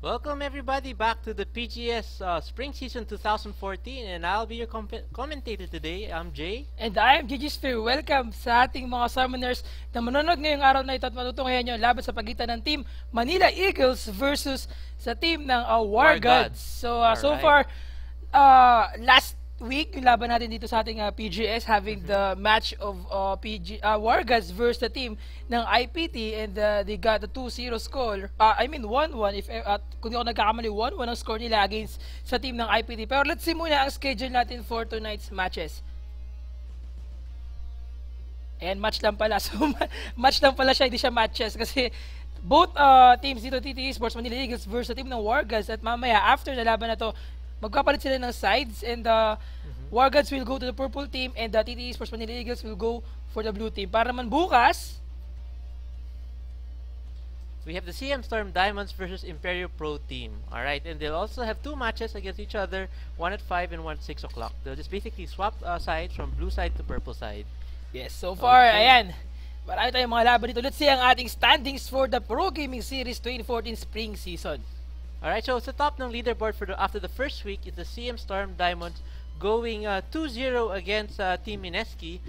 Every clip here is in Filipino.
Welcome everybody back to the PGS Spring Season 2014, and I'll be your commentator today. I'm Jay. And I am GG.Sphere. Welcome sa ating mga summoners na manonood ngayong araw na ito at matutunghayan nyo laban sa pagitan ng team Manila Eagles versus sa team ng Wargods. So far, last week, yung laban natin dito sa ating PGS, having the match of Wargods versus the team ng IPT, and they got a 2-0 score. I mean 1-1 if kung di ako nagkakamali, 1-1 ang score nila against sa team ng IPT. Pero let's see muna ang schedule natin for tonight's matches. And match lang pala. So match lang pala siya, hindi siya matches kasi both teams dito, TTE Sports Manila Eagles versus the team ng Wargods, at mamaya after na laban na to, magpapalit sila ng sides, and Wargods will go to the purple team and the TTE Sports Manila Eagles will go for the blue team. Para naman bukas, we have the CM Storm Diamonds versus Imperio Pro team. Alright, and they'll also have two matches against each other, one at 5 and one at 6 o'clock. They'll just basically swap sides from blue side to purple side. Yes, so far, ayan, marami tayong mga laban dito. Let's see ang ating standings for the Pro Gaming Series 2014 Spring Season. Alright, so sa top ng leaderboard for after the first week is the CM Storm Diamonds going 2-0 against Team Mineski.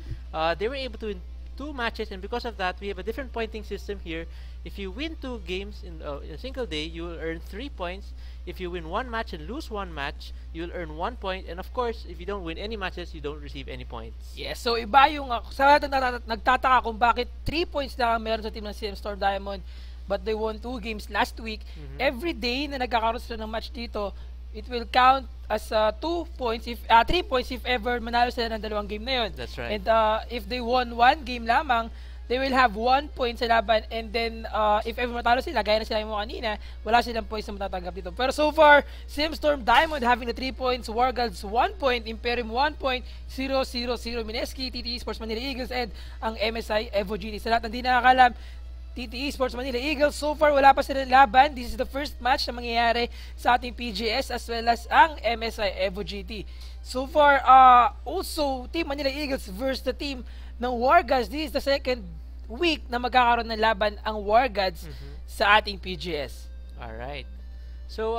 They were able to win 2 matches, and because of that, we have a different pointing system here. If you win 2 games in a single day, you will earn 3 points. If you win 1 match and lose 1 match, you will earn 1 point. And of course, if you don't win any matches, you don't receive any points. Yes, so iba yung sa nagtataka kung bakit 3 points lang meron sa team ng CM Storm Diamond, but they won 2 games last week. Every day na nagkakaroon sila ng match dito, it will count as 2 points, if 3 points if ever manalo sila ng 2 game na yun. That's right. And if they won 1 game lamang, they will have 1 point sa laban, and then if ever matalo sila, gaya na sila mo kanina, wala silang points na matatanggap dito. Pero so far, CM Storm Diamond having the 3 points, Wargods 1 point, Imperium 1 point, 0-0-0 Mineski, TTE Sports Manila Eagles, and ang MSI Evo GT. Sa lahat ng di nakakalam, TTE Sports Manila Eagles, so far wala pa silang laban. This is the first match na mangyayari sa ating PGS as well as ang MSI Evo GT. So far, also, Team Manila Eagles versus the team ng Wargods. This is the second week na magkakaroon ng laban ang Wargods sa ating PGS. Alright. So,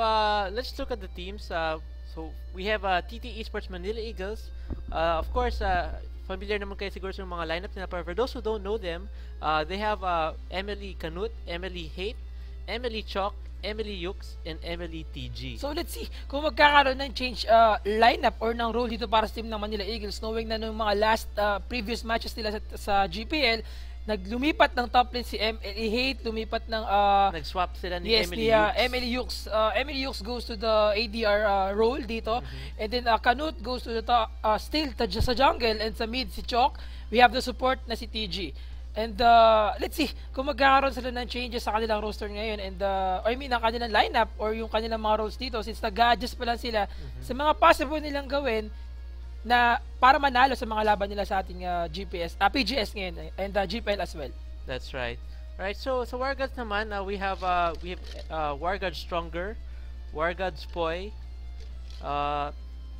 let's look at the teams. So, we have TTE Sports Manila Eagles. Of course, familiar naman kayo siguro sa mga lineup nila, pero for those who don't know them, they have Emily Canut, Emily Hate, Emily Chalk, Emily Yux, and Emily TG. So let's see kung magkakaroon ng change lineup or ng role dito para sa team ng Manila Eagles, knowing na nung mga last previous matches nila sa GPL, naglumipat ng top lane si Emily Hate, lumipat ng nag-swap sila ni Emily Yux. Emily Yux goes to the ADR role dito, and then Canut goes to the top, still sa jungle, and sa mid si Chok. We have the support na si TG. And let's see kung magkakaroon sila ng changes sa kanilang roster ngayon, and I mean ang kanilang lineup or yung kanilang mga roles dito, since nag-adjust pa lang sila sa mga possible nilang gawin na para manalo sa mga laban nila sa ating PGS ngayon, and GPL as well. That's right. Right. So Wargods naman, we have Wargods Stronger, Wargods Poi.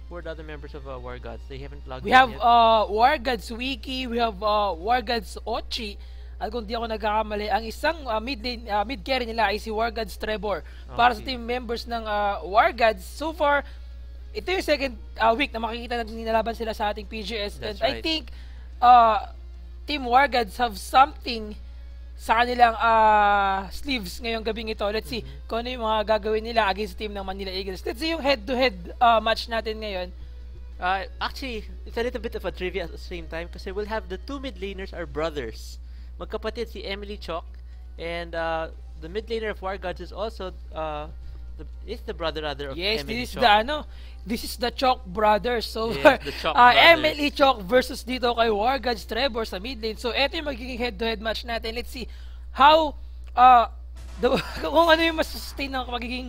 Who are the other members of Wargods? They haven't logged in yet. We have Wargods Wiki, we have Wargods Ochi, at kung di ako nagkakamali, ang isang mid carry nila ay si Wargods Trevor. Para sa team members ng Wargods, so far, ito yung second week na makikita natin nilalaban sila sa ating PGS. That's and right. I think Team Wargods have something sa kanilang sleeves ngayong gabing ito. Let's see kung ano yung mga gagawin nila against the team ng Manila Eagles. Let's see yung head-to-head match natin ngayon. Actually, it's a little bit of a trivia at the same time kasi we'll have the 2 mid laners are brothers. Magkapatid si Emily Chalk, and the mid laner of Wargods is also the brother rather of Emily Chalk. This is the Chalk brothers. So, yes, the Chalk brothers. Emily Chalk versus dito kay Wargods Trevor sa mid lane. So, ito yung magiging head-to-head match natin. Let's see how, kung ano yung mas-sustain ng magiging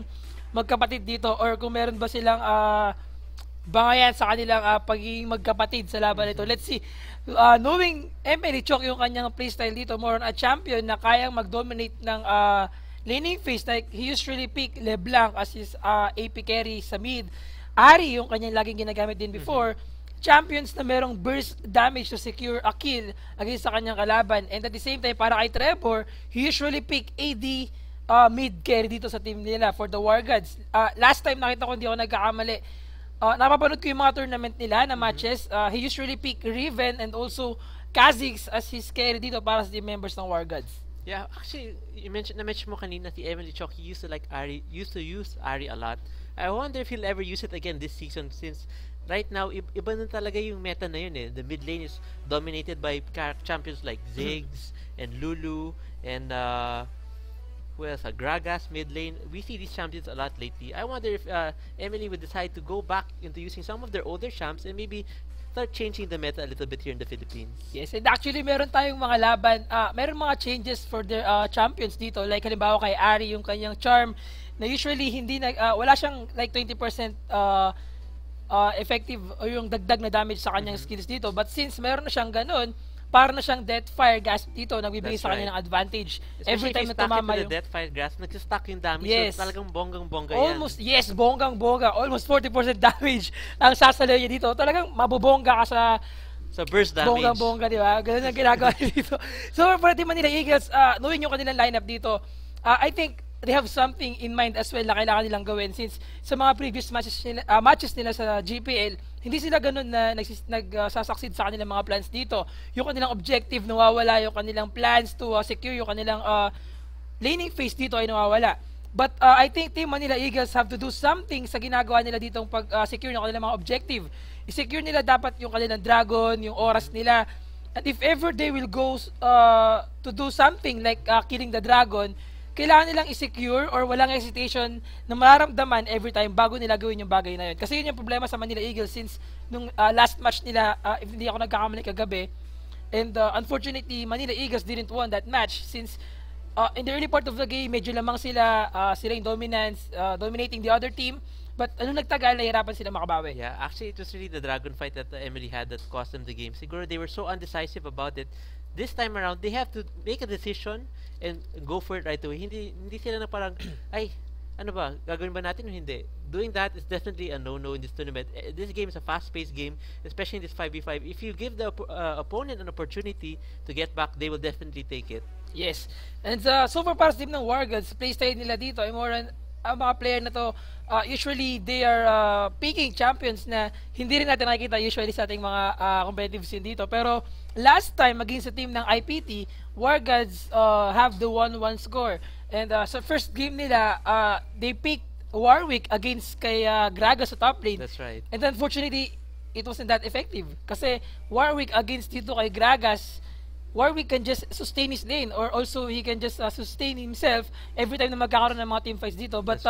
magkapatid dito, or kung meron ba silang bangayan sa kanilang pagiging magkapatid sa laban nito. Let's see. Knowing Emily Chalk yung kanyang playstyle dito, more on a champion na kayang mag-dominate ng laning phase, like he usually pick LeBlanc as his AP carry sa mid. Ari yung kanyang laging ginagamit din before. Champions na merong burst damage to secure a kill against sa kanyang kalaban. And at the same time, para kay Trevor, he usually pick AD mid carry dito sa team nila for the Wargods. Last time nakita ko, hindi ako nagkakamali. Napapanood ko yung mga tournament nila na matches. He usually pick Riven and also Kha'Zix as his carry dito para sa team members ng Wargods. Yeah, actually, na-mention mo kanina si Emily Chok, he used to use Ahri a lot. I wonder if he'll ever use it again this season since right now, iba na talaga yung meta na yun eh. The mid lane is dominated by champions like Ziggs and Lulu and who else? Gragas mid lane. We see these champions a lot lately. I wonder if Emily would decide to go back into using some of their older champs and maybe start changing the meta a little bit here in the Philippines. Yes, and actually meron tayong mga laban, meron mga changes for their champions dito. Like halimbawa kay Ahri, yung kanyang charm na usually hindi wala siyang like 20% effective o yung dagdag na damage sa kanyang skills dito. But since meron na siyang ganun, para na siyang Deathfire Grasp dito, nagbibigay sa kanya ng advantage. Especially every time na tumama yung Deathfire Grasp, nagsistack yung damage. Yes. So talagang bonggang-bongga almost, yan. yes, bonggang-bongga. Almost 40% damage ang sasalaw niya dito. Talagang mabubongga ka sa burst damage. Bonggang-bongga, di ba? Ganun ang ginagawa niya dito. So, for the team Manila Eagles, knowing yung kanilang lineup dito, I think they have something in mind as well na kailangan nilang gawin since sa mga previous matches nila sa GPL, hindi sila ganun na nagsasucceed sa kanilang mga plans dito. Yung kanilang objective nawawala, yung kanilang plans to secure yung kanilang laning phase dito ay nawawala. But I think Team Manila Eagles have to do something sa ginagawa nila ditong pag-secure ng kanilang mga objective. I-secure nila dapat yung kanilang dragon, yung oras nila. And if ever they will go to do something like killing the dragon, kailangan nilang i-secure or walang hesitation na mararamdaman every time bago nila gawin yung bagay na yun. Kasi yun yung problema sa Manila Eagles since nung last match nila, if hindi ako nagkakamali kagabi, and unfortunately, Manila Eagles didn't won that match since in the early part of the game, medyo lamang sila yung dominance, dominating the other team. But anong nagtagal, nahihirapan sila makabawi. Yeah, actually, it was really the dragon fight that Emily had that cost them the game. Siguro they were so undecisive about it. This time around, they have to make a decision and go for it right away. Hindi sila na parang, ay, ano ba, gagawin ba natin o hindi? Doing that is definitely a no-no in this tournament. This game is a fast-paced game, especially in this 5v5. If you give the opponent an opportunity to get back, they will definitely take it. Yes. And so far para sa team ng Wargods, playstyle nila dito ay more on, ang mga player na to, usually they are picking champions na hindi rin natin nakikita usually sa ating mga competitive scene dito. Pero last time, maging sa team ng IPT, Wargods have the 1-1 score. And sa first game nila, they picked Warwick against kay Gragas sa top lane. That's right. And unfortunately, it wasn't that effective. Kasi Warwick against dito kay Gragas, Warwick can just sustain his lane or also he can just sustain himself every time na magkakaroon ng mga team fights dito. But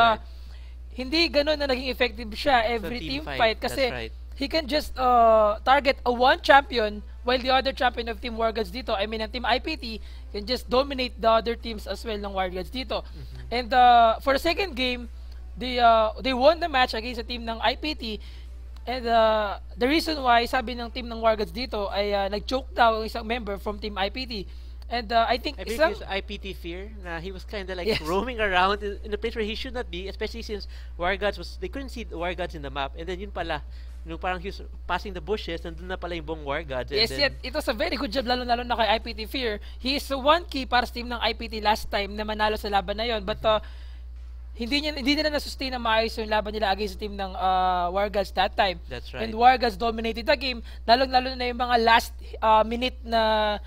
hindi ganun na naging effective siya every team fight kasi right. He can just target a one champion while the other champion of Team Wargods dito, I mean ang Team IPT, can just dominate the other teams as well ng Wargods dito. And for the second game, they won the match against the team ng IPT. And the reason why, sabi ng team ng Wargods dito ay nag-choke daw ang isang member from Team IPT. And I think it was IPT Fear na he was kind of like roaming around in a place where he should not be, especially since Wargods they couldn't see the Wargods in the map. And then yun pala, nung parang he was passing the bushes, nandun na pala yung buong Wargods. Yes, yet it was a very good job lalo-lalo na kay IPT Fear. He is one key para sa team ng IPT last time na manalo sa laban na yon. But hindi nila na-sustain na maayos yung laban nila against the team ng Wargods that time. That's right. And Wargods dominated the game, lalo-lalo na yung mga last minute na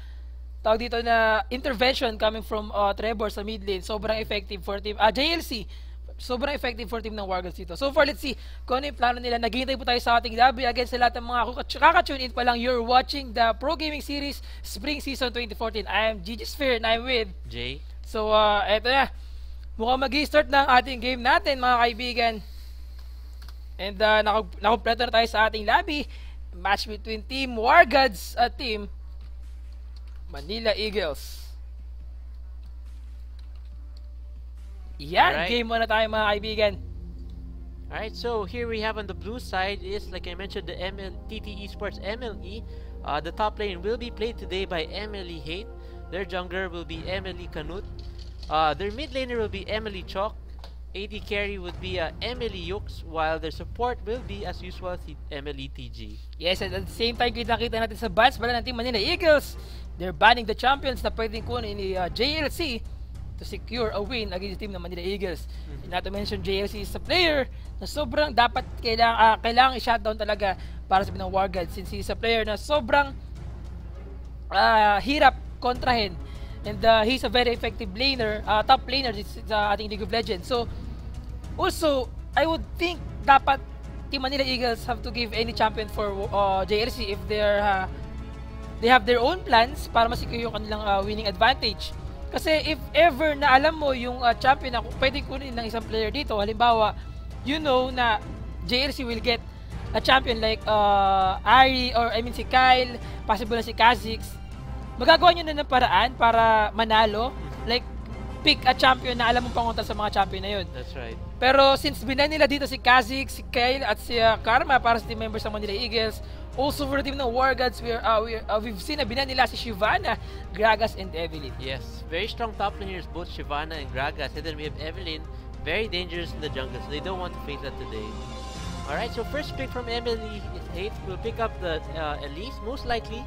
tawag dito na intervention coming from Trevor sa mid lane. Sobrang effective for team JLC. Sobrang effective for team ng Wargods dito. So far, let's see kung ano yung plano nila. Naghihintay po tayo sa ating lobby against sa lahat ng mga kaka-tune in pa lang. You're watching the Pro Gaming Series Spring Season 2014. I am GG.Sphere and I'm with Jay. So, eto na. Mukhang mag-i-start na ang ating game natin, mga kaibigan. And nakumpleto na tayo sa ating lobby. Match between Team Wargods at Team Manila Eagles. Yan, Alright. game muna tayo, mga kaibigan. Alright, so here we have on the blue side is, like I mentioned, the TT Esports MLE. The top lane will be played today by Emily Hate. Their jungler will be Emily Canut. Their mid laner will be Emily Chalk. AD carry would be Emily Yux, while their support will be, as usual, Emily TG. Yes, and at the same time, kita natin sa bans pala ng Team Manila Eagles. They're banning the champions na pwedeng kunin ni JLC to to secure a win against the team ng Manila Eagles. And not to mention, JLC is a player na sobrang dapat kailangan i-shutdown talaga para sa ng Wargods, since he's a player na sobrang hirap kontrahin. And he's a very effective laner, top laner sa ating League of Legends. So, also, I would think dapat Team Manila Eagles have to give any champion for JLC if they have their own plans para masecure yung kanilang winning advantage. Kasi if ever na alam mo yung champion na pwede kunin ng isang player dito, halimbawa, you know na JLC will get a champion like Ari, or I mean si Kyle, possible na si Kha'Zix, magagawa nyo na ng paraan para manalo. Like, pick a champion na alam mong pangunta sa mga champion na yun. That's right. Pero since binan nila dito si Kha'Zix, si Kyle, at si Karma para sa team members ng Manila Eagles, also for the team ng Wargods, we've seen na binan nila si Shyvana, Gragas, and Evelyn. Yes, very strong top laners, both Shyvana and Gragas. And then we have Evelyn, very dangerous in the jungle, so they don't want to face that today. Alright, so first pick from Emily is Hate. We'll pick up the Elise, most likely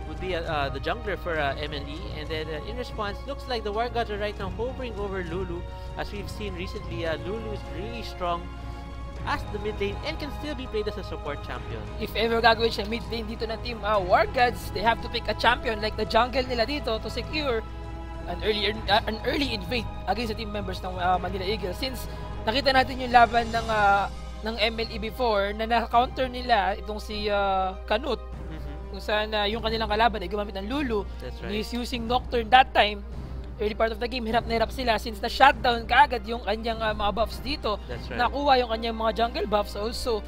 would be the jungler for MLE, and then in response, looks like the Wargods are right now hovering over Lulu. As we've seen recently, Lulu is really strong as the mid lane and can still be played as a support champion. If ever gagawin siya mid lane dito ng team Wargods, they have to pick a champion like the jungle nila dito to secure an early invade against the team members ng Manila Eagles. Since nakita natin yung laban ng MLE before na na-counter nila itong si Canute, kung saan yung kanilang kalaban ay gumamit ng Lulu. That's right. He's using Nocturne that time. Early part of the game, hirap na hirap sila since na-shutdown kaagad yung kanyang mga buffs dito. That's right. Nakuha yung kanyang mga jungle buffs also.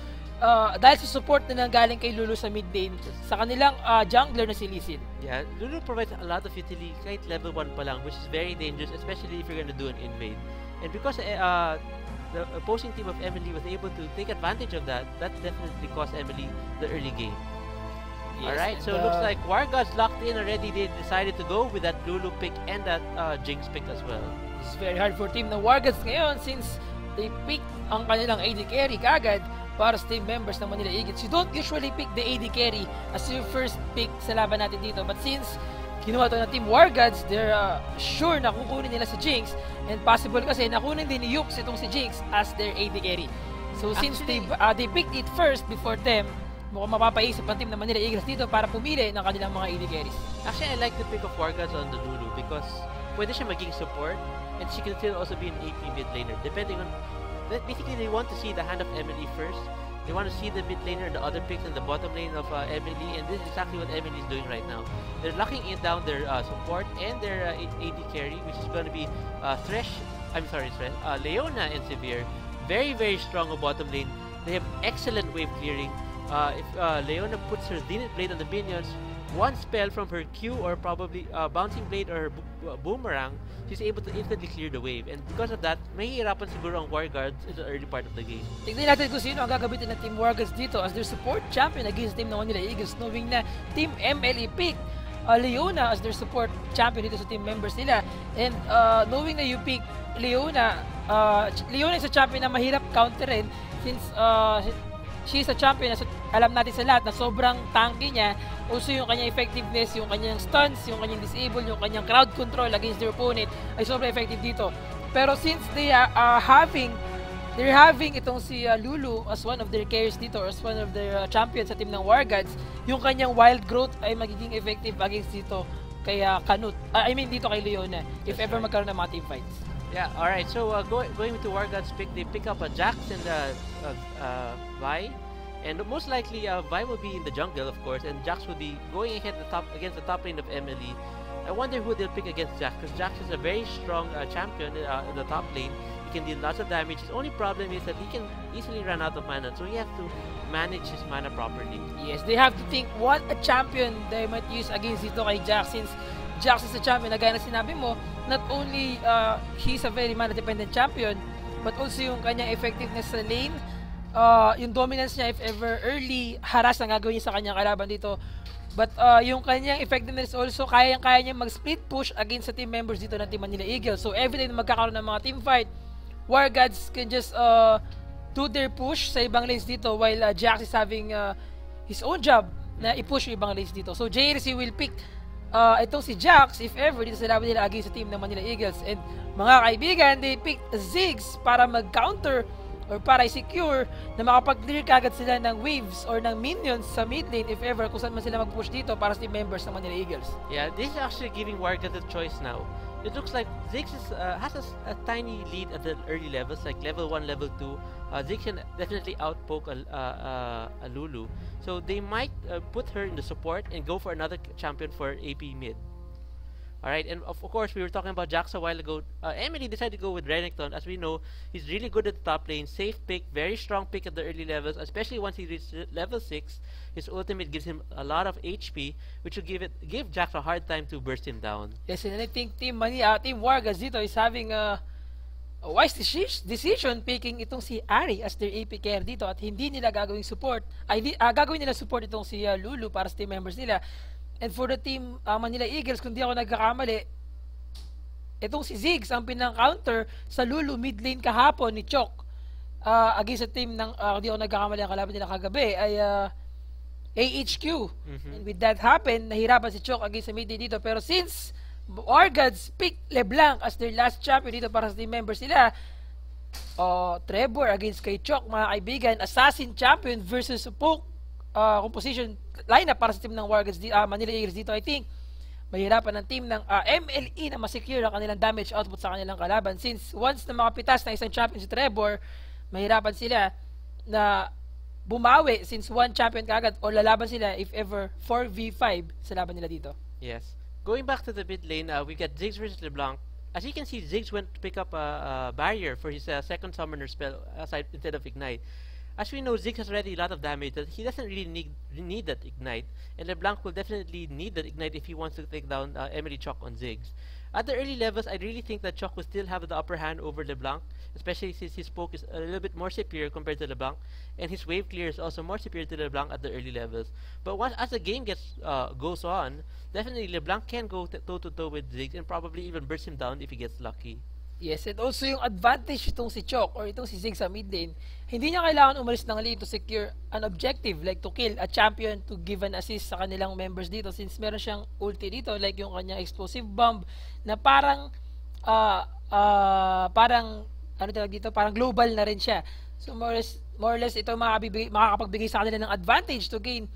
Dahil sa support na nanggaling kay Lulu sa mid lane, sa kanilang jungler na si Lee Sin. Yeah, Lulu provides a lot of utility kahit level 1 pa lang, which is very dangerous, especially if you're gonna do an invade. And because the opposing team of Emily was able to take advantage of that, that definitely cost Emily the early game. Yes, alright, so it looks like Wargods locked in already. They decided to go with that Lulu pick and that Jinx pick as well. It's very hard for team ng Wargods ngayon since they pick ang kanilang AD carry kagad para sa team members ng Manila Eagles. You don't usually pick the AD carry as your first pick sa laban natin dito. But since kinuha ito ng team Wargods, they're sure na kukunin nila si Jinx, and possible kasi nakunin din ni Yux itong si Jinx as their AD carry. So since they picked it first before them, mukhang mapapaisip ang team ng Manila Eagles dito para pumili ng kanilang mga AD carries. Actually, I like the pick of Wargods on the Lulu because pwede siya maging support and she can still also be an AP mid laner depending on... Basically, they want to see the hand of Emily first. They want to see the mid laner and the other picks in the bottom lane of Emily, and this is exactly what Emily is doing right now. They're locking it down their support and their AD carry, which is going to be Leona and Severe. Very, very strong on bottom lane. They have excellent wave clearing. If Leona puts her Zenith Blade on the minions, one spell from her Q or probably Bouncing Blade or her Boomerang, she's able to instantly clear the wave. And because of that, mahihirapan siguro ang Wargods in the early part of the game. Tignan natin kung sino ang gagamitin ng Team Wargods dito as their support champion against team ng Manila Eagles, knowing na Team MLE pick Leona as their support champion dito sa team members nila. And knowing na you pick Leona, Leona is a champion na mahirap counterin since she's a champion na alam natin sa lahat na sobrang tanky niya. Also yung kanyang effectiveness, yung kanyang stuns, yung kanyang disable, yung kanyang crowd control against their opponent ay sobrang effective dito. Pero since they're having itong si Lulu as one of their carries dito, or as one of their champions sa team ng Wargods, yung kanyang wild growth ay magiging effective against dito kay Canute. Dito kay Leona if ever magkaroon ng mga team fights. Yeah, alright, so going to Wargods pick, they pick up a Jax and Vi. And most likely, Vi will be in the jungle, of course, and Jax will be going ahead against the top lane of Emily. I wonder who they'll pick against Jax, because Jax is a very strong champion in the top lane. He can deal lots of damage. His only problem is that he can easily run out of mana, so he has to manage his mana properly. Yes, they have to think what a champion they might use against dito kay Jax, since Jax is a champion na gaya na sinabi mo, not only he's a very mana-dependent champion, but also yung kanyang effectiveness sa lane, yung dominance niya if ever early, harass ang gagawin niya sa kanyang kalaban dito. But yung kanyang effectiveness also, kaya niya mag-split push against sa team members dito ng Team Manila Eagles. So every time na magkakaroon ng mga team fight, Wargods can just do their push sa ibang lanes dito while Jax is having his own job na i-push yung ibang lanes dito. So JLC will pick itong si Jax, if ever, dito sa laban nila against sa team ng Manila Eagles. And mga kaibigan, they picked Ziggs para mag-counter or para i-secure na makapag-clear kagad sila ng waves or ng minions sa mid lane if ever kung saan man sila mag-push dito para sa team members ng Manila Eagles. Yeah, this is actually giving Wargods a choice now. It looks like Ziggs has a tiny lead at the early levels, like level 1, level 2. Ziggs can definitely outpoke a Lulu. So they might put her in the support and go for another champion for AP mid. Alright, and of course, we were talking about Jax a while ago. Emily decided to go with Renekton. As we know, he's really good at the top lane. Safe pick, very strong pick at the early levels, especially once he reaches level 6. His ultimate gives him a lot of HP, which will give Jax a hard time to burst him down. Yes, and I think Team Wargods dito is having a wise decision picking itong si Ari as their AP carry dito at hindi nila gagawin support. Gagawin nila support itong si Lulu para sa team members nila. And for the team Manila Eagles, kung di ako nagkakamali, itong si Ziggs ang pinang-counter sa Lulu mid lane kahapon ni Chok against sa team ng, kung di ako nagkakamali ang kalaban nila kagabi, ay AHQ. And with that happen, nahirapan si Chok against sa mid lane dito. Pero since Wargods picked LeBlanc as their last champion dito para sa team members nila, Trevor against kay Chok, mga kaibigan, assassin champion versus poke composition lineup para sa team ng Wargods, Manila Eagles dito. I think mahirapan ng team ng MLE na masecure ang kanilang damage output sa kanilang kalaban since once na makapitas na isang champion si Trevor, mahirapan sila na bumawi since one champion kagad o lalaban sila if ever 4v5 sa laban nila dito. Yes. Going back to the mid lane, we got Ziggs versus LeBlanc. As you can see, Ziggs went to pick up a barrier for his second summoner spell aside instead of Ignite. As we know, Ziggs has already a lot of damage that he doesn't really need that Ignite, and LeBlanc will definitely need that Ignite if he wants to take down Emily Chok on Ziggs. At the early levels, I really think that Chok will still have the upper hand over LeBlanc, especially since his poke is a little bit more superior compared to LeBlanc, and his wave clear is also more superior to LeBlanc at the early levels. But as the game goes on, definitely LeBlanc can go toe-to-toe with Ziggs and probably even burst him down if he gets lucky. Yes, and also yung advantage itong si Chok or itong si Ziggs sa mid lane, hindi niya kailangan umalis ng lane to secure an objective like to kill a champion to give an assist sa kanilang members dito since meron siyang ulti dito like yung kanyang explosive bomb na parang ano tawag dito, parang global na rin siya. So more or less ito makakapagbigay sa kanila ng advantage to gain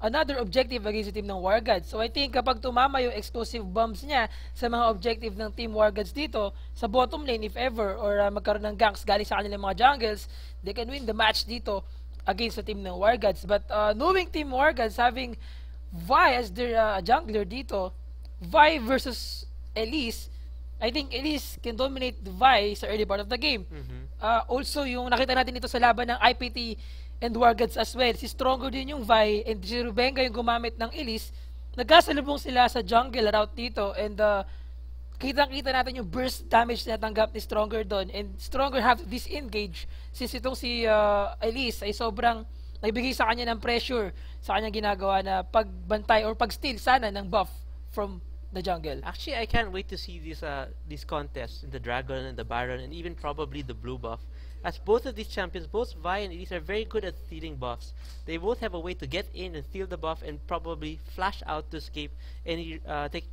another objective against the team ng Wargods. So I think kapag tumama yung explosive bombs niya sa mga objective ng team Wargods dito sa bottom lane if ever or magkaroon ng ganks galing sa kanilang mga jungles, they can win the match dito against the team ng Wargods. But knowing team Wargods having Vi as their jungler dito, Vi versus Elise, I think Elise can dominate the Vi sa early part of the game. Also yung nakita natin dito sa laban ng IPT and Wargods as well. Si Stronger din yung Vi and si Rubenga yung gumamit ng Elise. Nagkasalubong sila sa jungle route dito and kitang-kita natin yung burst damage na natanggap ni Stronger doon and Stronger have to disengage since itong si Elise ay sobrang nagbigay sa kanya ng pressure sa kanyang ginagawa na pagbantay or pag-steal sana ng buff from the jungle. Actually, I can't wait to see these contests in the Dragon and the Baron and even probably the Blue buff. As both of these champions, both Vi and Elise are very good at stealing buffs. They both have a way to get in and steal the buff and probably flash out to escape any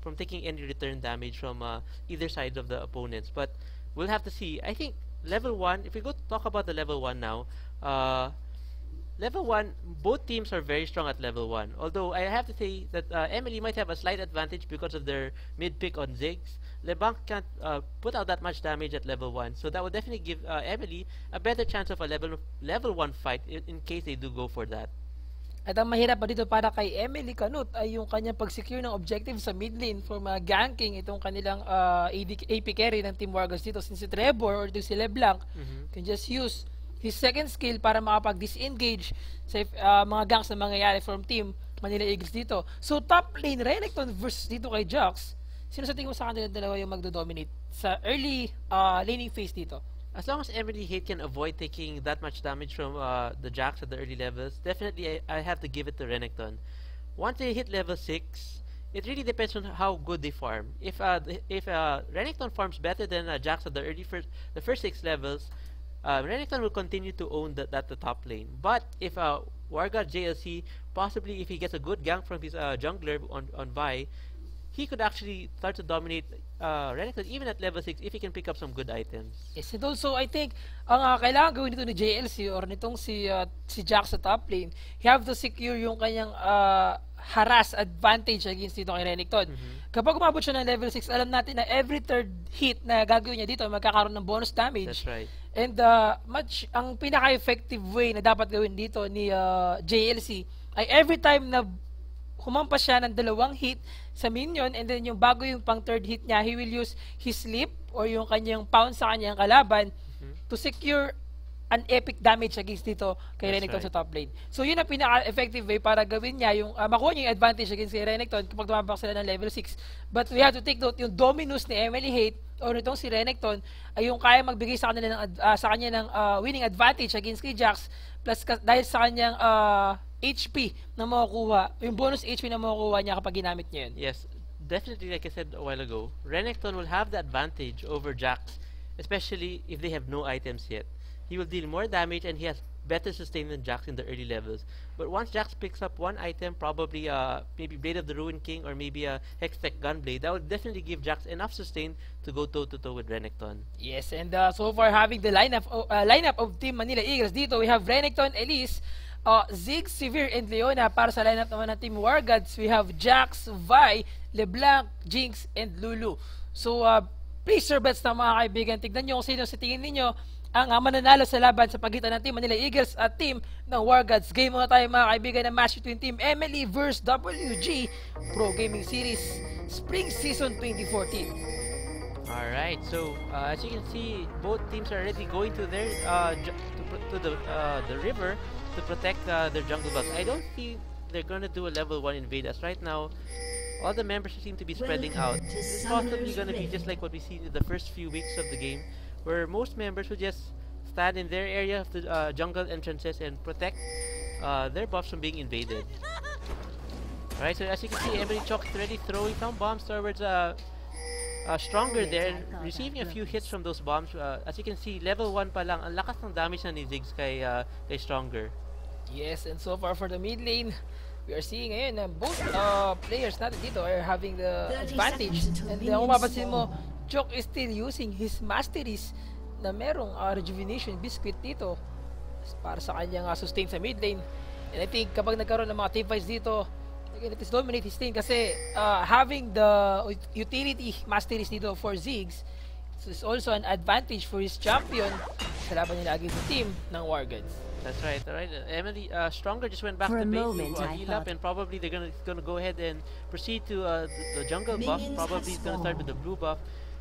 from taking any return damage from either side of the opponents. But we'll have to see. I think level 1, if we go to talk about the level 1 now, level 1, both teams are very strong at level 1. Although I have to say that Emily might have a slight advantage because of their mid pick on Ziggs. LeBlanc can't put out that much damage at level 1, so that would definitely give Emily a better chance of a level 1 fight in case they do go for that. At ang mahirap pa dito para kay Emily Canut ay yung kanyang pag-secure ng objective sa mid lane for ganking itong kanilang AP carry ng Team Wargods dito since si Trevor or si LeBlanc can just use his second skill para makapag-disengage sa mga ganks na mangyayari from Team Manila Eagles dito. So top lane Renekton versus dito kay Jax. Sino sa tingin mo sa kanila dalawa yung magdo-dominate sa early laning phase dito? As long as Emily Hate can avoid taking that much damage from the Jax at the early levels, definitely I have to give it to Renekton. Once they hit level 6, it really depends on how good they farm. If Renekton farms better than Jax at the first 6 levels, Renekton will continue to own the top lane. But if Wargods JLC, possibly if he gets a good gank from his jungler on Vi, he could actually start to dominate Renekton even at level 6 if he can pick up some good items. Yes, and also I think ang kailangan gawin nito ni JLC or nitong si Jack sa top lane, he have to secure yung kanyang harass advantage against dito kay Renekton. Kapag umabot siya ng level 6, alam natin na every third hit na gagawin niya dito magkakaroon ng bonus damage. That's right. And ang pinaka-effective way na dapat gawin dito ni JLC ay every time na humampas siya ng 2 hit sa minion and then yung bago yung pang third hit niya, he will use his sleep or yung kanyang pound sa kanyang kalaban to secure an epic damage against dito kay Renekton sa top lane. So yun ang pinaka-effective way para gawin niya yung makuha niya yung advantage against kay Renekton kapag tumambak sila ng level 6. But we have to take note yung dominus ni Emily Hate or itong si Renekton ay yung kaya magbigay sa kanya ng winning advantage against kay Jax plus dahil sa kanyang HP na makukuha, yung bonus HP na makukuha niya kapag ginamit niya yun. Yes, definitely like I said a while ago, Renekton will have the advantage over Jax, especially if they have no items yet. He will deal more damage and he has better sustain than Jax in the early levels. But once Jax picks up one item, probably maybe Blade of the Ruined King or maybe a Hextech Gunblade, that will definitely give Jax enough sustain to go toe-to-toe with Renekton. Yes, and so far having the lineup of Team Manila Eagles dito, we have Renekton, Elise, Ziggs, Severe, and Leona. Para sa lineup naman ng Team Wargods, we have Jax, Vi, LeBlanc, Jinx, and Lulu. So, please sir bets na mga kaibigan, tignan nyo kung sino sa tingin ninyo ang mananalo sa laban sa pagitan ng Team Manila Eagles at Team ng Wargods. Game muna tayo mga kaibigan ng match between Team Emily vs WG Pro Gaming Series Spring Season 2014. Alright, so as you can see, both teams are already going to their to the river to protect their jungle buffs. I don't think they're gonna do a level 1 invade as right now all the members seem to be spreading out. It's possibly gonna be just like what we see in the first few weeks of the game, where most members will just stand in their area of the jungle entrances and protect their buffs from being invaded. Alright, so as you can see, Emily Chok is already throwing some bombs towards Stronger there, receiving a few hits from those bombs. As you can see, level 1 pa lang, ang lakas ng damage na ni Ziggs kay Stronger. Yes, and so far for the mid lane, we are seeing ngayon na both players natin dito are having the advantage. And kung mapapansin mo, Chok is still using his masteries na merong rejuvenation biscuit dito para sa kanyang sustain sa mid lane. And I think kapag nagkaroon ng mga team fights dito, again, it is dominate his team kasi having the utility masteries dito for Ziggs is also an advantage for his champion sa laban nila against the team ng Wargods. That's right, alright. Emily, Stronger just went back to base to heal up, and probably they're gonna go ahead and proceed to the jungle buff. Probably it's gonna start with the blue buff.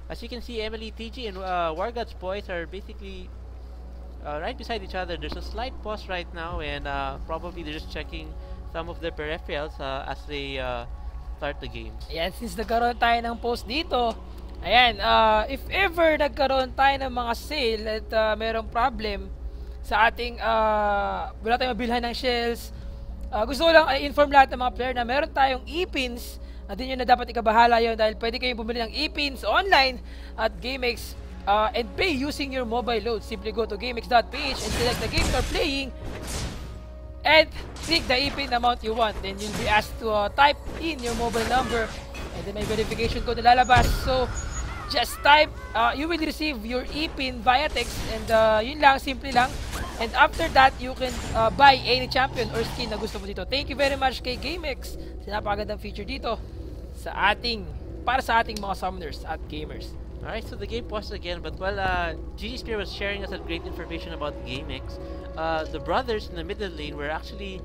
As you can see, Emily, TG, and Wargods boys are basically right beside each other. There's a slight pause right now, and probably they're just checking some of their peripherals as they start the game. Ayan, since nagkaroon tayo ng post dito, ayan, if ever nagkaroon tayo ng mga sale at merong problem sa ating, wala tayong mabilhan ng shells, gusto ko lang inform lahat ng mga player na meron tayong e-pins na din yun na dapat ikabahala yun dahil pwede kayong bumili ng e-pins online at GameX and pay using your mobile load. Simply go to gamex.ph and select the game you're playing and click the e-pin amount you want. Then you'll be asked to type in your mobile number and then may verification code na lalabas. So, just type, you will receive your e-pin via text and yun lang, simple lang. And after that, you can buy any champion or skin na gusto mo dito. Thank you very much kay GameX sa napakagandang feature dito para sa ating mga summoners at gamers. Alright, so the game paused again, but while GG.Sphere was sharing us a great information about GameX, the brothers in the middle lane were actually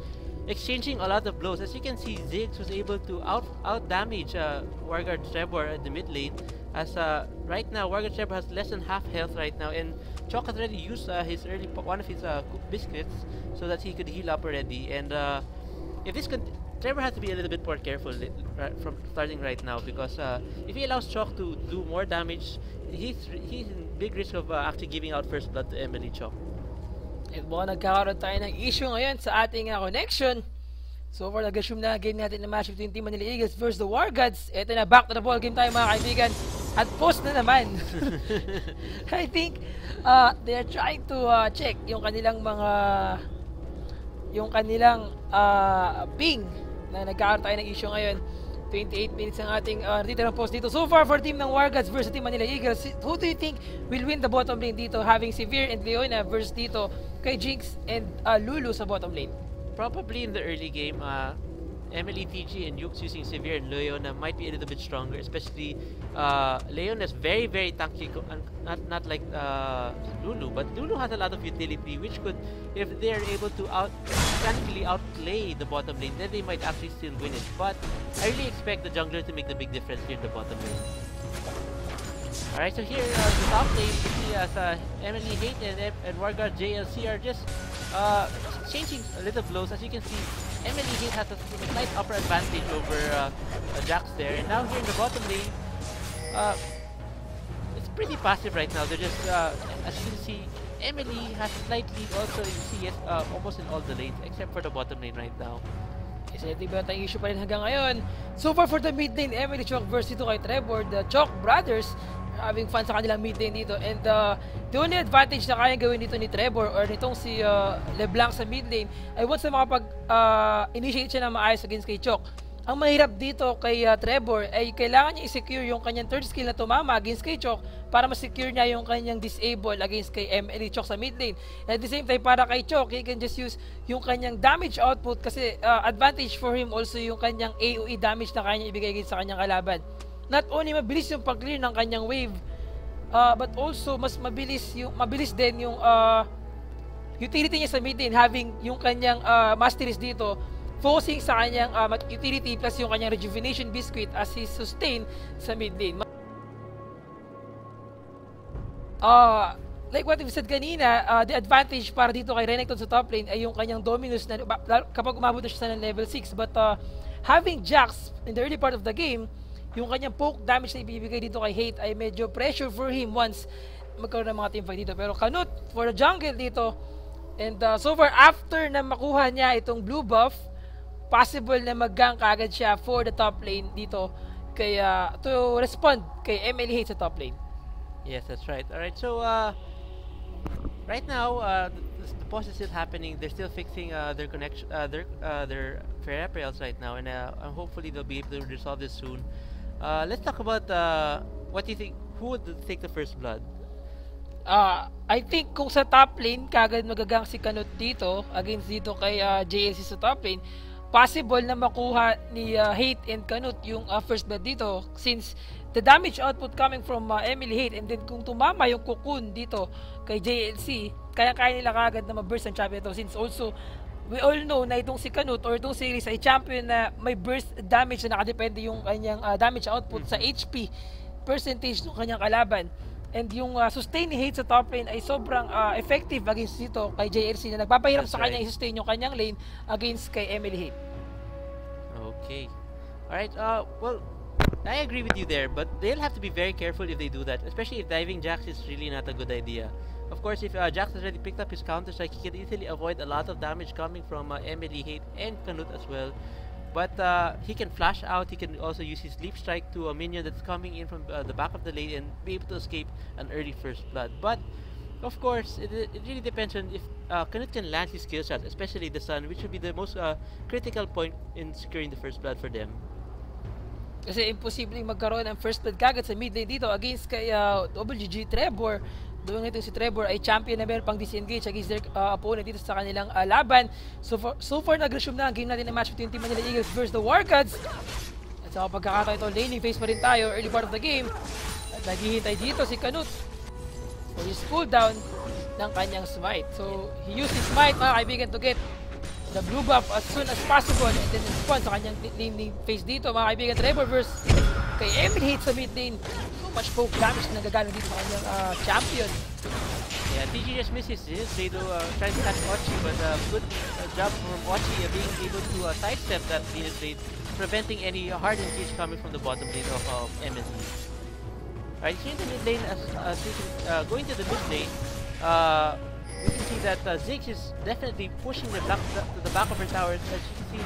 exchanging a lot of blows. As you can see, Ziggs was able to out damage Wargods Trevor at the mid lane. As right now, Wargods Trevor has less than half health right now, and Chok has already used one of his biscuits so that he could heal up already. And if this Trevor has to be a little bit more careful from starting right now, because if he allows Chok to do more damage, he's in big risk of actually giving out first blood to Emily Chok. At mukhang nagkakaroon tayo ng issue ngayon sa ating connection. So far, nag-assume na game natin na match between Team Manila Eagles versus the Wargods. Ito na, back to the ball game tayo mga kaibigan. At post na naman. I think they're trying to check yung kanilang ping na nagkakaroon tayo ng issue ngayon. 28 minutes ang ating natitirang post dito. So far for team ng Wargods versus team Manila Eagles, who do you think will win the bottom lane dito, having Sphere and Leona versus dito kay Jinx and Lulu sa bottom lane? Probably in the early game, Emily, TG, and Yukes using Sphere and Leona might be a little bit stronger, especially Leona's very, very tanky, not like Lulu, but Lulu has a lot of utility, which could, if they're able to mechanically outplay the bottom lane, then they might actually still win it. But I really expect the jungler to make the big difference here in the bottom lane. Alright, so here the top lane, you see as Emily, Hate, and Wargods JLC are just changing a little blows. As you can see, Emily Hate has a slight upper advantage over Jax there, and now here in the bottom lane, it's pretty passive right now. They're just, as you can see, Emily has a slight lead also in CS, almost in all the lanes, except for the bottom lane right now. Isa ba tayong issue pa rin hanggang ngayon. So far for the mid lane, Emily, Chok versus dito kay Trevor, the Chok brothers having fun sa kanilang mid lane dito, and the only advantage na kayang gawin dito ni Trevor or nitong si LeBlanc sa mid lane ay once na makapag-initiate siya na maayos against kay Chok. Ang mahirap dito kay Trevor ay kailangan niya i-secure yung kanyang third skill na tumama against kay Chok para ma-secure niya yung kanyang disable against kay MLE Chok sa mid lane. And at the same time, para kay Chok, he can just use yung kanyang damage output kasi advantage for him also yung kanyang AoE damage na kanya ibigay sa kanyang kalaban. Not only mabilis yung pag-clear ng kanyang wave, but also mas mabilis din yung utility niya sa mid lane, having yung kanyang masteries dito focusing sa kanyang utility plus yung kanyang rejuvenation biscuit as he sustain sa mid lane. Like what we said kanina, the advantage para dito kay Renekton sa top lane ay yung kanyang dominus na kapag umabot na siya sa level 6. But having Jax in the early part of the game, yung kanyang poke damage na ibibigay dito kay Hate ay medyo pressure for him once magkaroon ng mga teamfight dito. Pero Canute for the jungle dito, and so far after na makuha niya itong blue buff, possible na mag-gank agad siya for the top lane dito kaya to respond kay MLE Hate sa top lane. Yes, that's right. Alright, so right now the pause is still happening. They're still fixing their connection, their peripherals right now, and hopefully they'll be able to resolve this soon. Let's talk about what do you think, who would take the first blood? I think kung sa top lane kagad magagang si Canute dito against dito kay JLC sa top lane, possible na makuha ni Hate and Canute yung first blood dito since the damage output coming from Emily Hate, and then kung tumama yung cocoon dito kay JLC, kaya nila kagad na ma-burst ang champion ito since also we all know na itong si Canute or itong series ay champion na may burst damage na nakadepende yung kanyang damage output sa HP percentage ng kanyang kalaban. And yung sustain ni Hate sa top lane ay sobrang effective against dito kay JLC na nagpapahirap sa kanya i-sustain yung kanyang lane against kay Emily Hate. Okay. Alright, well, I agree with you there, but they'll have to be very careful if they do that, especially if diving Jax is really not a good idea. Of course, if Jax has already picked up his counter-strike, he can easily avoid a lot of damage coming from Emily Hate and Canute as well. But he can flash out, he can also use his leap strike to a minion that's coming in from the back of the lane and be able to escape an early first blood. But of course, it really depends on if Canute can land his skill shots, especially the Sun, which would be the most critical point in securing the first blood for them. Kasi imposibleng magkaroon ng first blood kagad sa mid lane dito against kay WG Trevor. Doon ito si Trevor ay champion na meron pang disengage against their opponent dito sa kanilang laban. So far nag-resume na ang game natin ng match between Team Manila Eagles versus the Wargods. At sa pagkakataon ito, laning phase pa rin tayo, early part of the game. At naghihintay dito si Canute for his cooldown ng kanyang smite. So he used his smite mga kaibigan to get the blue buff as soon as possible and then respond sa kanyang laning phase dito mga kaibigan. Trevor versus kay Emily Hate sa mid lane. Much poke damage na nagagana dito sa kanyang champion. Yeah, TG just misses this. They do try to catch Ochi, but good job from Ochi being able to sidestep that lead trade, preventing any hard engage coming from the bottom lane of MSD. Alright, so in the mid lane, as going to the mid lane, we can see that Ziggs is definitely pushing to the back of her tower. As you can see,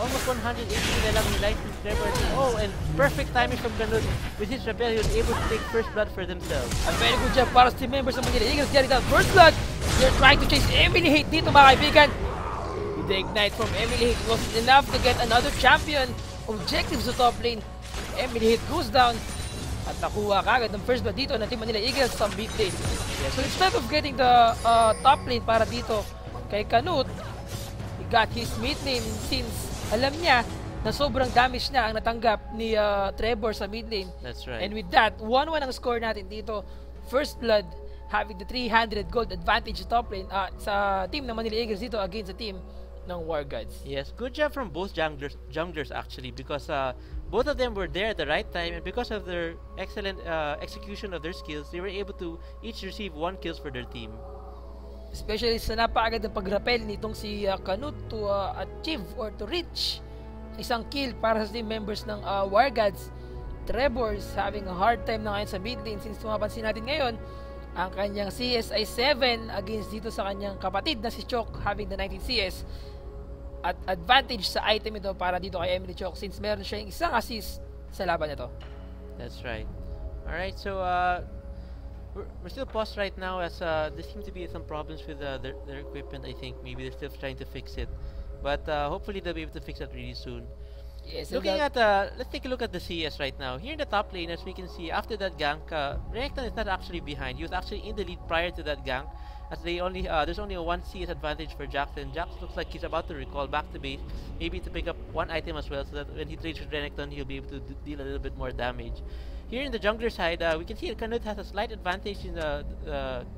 almost 180 na lang yung life from Trevor. Oh, and perfect timing from Canute. With his rebellion, able to take first blood for themselves. A very good job para sa team members ng Manila Eagles. Getting that first blood. They're trying to chase Emily Hate dito mga kaibigan. The ignite from Emily Hate wasn't enough to get another champion objectives sa top lane. Emily hit goes down. At nakuha kagad ng first blood dito ng Team Manila Eagles sa mid lane. So instead of getting the top lane para dito kay Canute, he got his mid lane since alam niya na sobrang damage na ang natanggap ni Trevor sa mid lane. That's right. And with that, 1-1 ang score natin dito. First blood having the 300 gold advantage sa top lane sa team ng Manila Eagles dito against the team ng Wargods. Yes, good job from both junglers actually, because both of them were there at the right time, and because of their excellent execution of their skills, they were able to each receive 1 kills for their team. Especially sa napakagad ng pag-rappel nitong si Canute to achieve or to reach isang kill para sa team members ng Wargods. Trevor's having a hard time na ngayon sa mid lane since tumapansin natin ngayon ang kanyang CS ay 7 against dito sa kanyang kapatid na si Chok having the 19 CS. At advantage sa item ito para dito kay Emily Chok since meron siya yung isang assist sa laban nito. That's right. Alright, so we're still paused right now as there seem to be some problems with their equipment. I think maybe they're still trying to fix it, but hopefully they'll be able to fix it really soon. Yes, Looking at let's take a look at the CS right now. Here in the top lane, as we can see, after that gank, Renekton is not actually behind. He was actually in the lead prior to that gank, as they only there's only a 1 CS advantage for Jackson. Jackson looks like he's about to recall back to base, maybe to pick up 1 item as well, so that when he trades with Renekton, he'll be able to deal a little bit more damage. Here in the jungler side, we can see that Canute has a slight advantage in the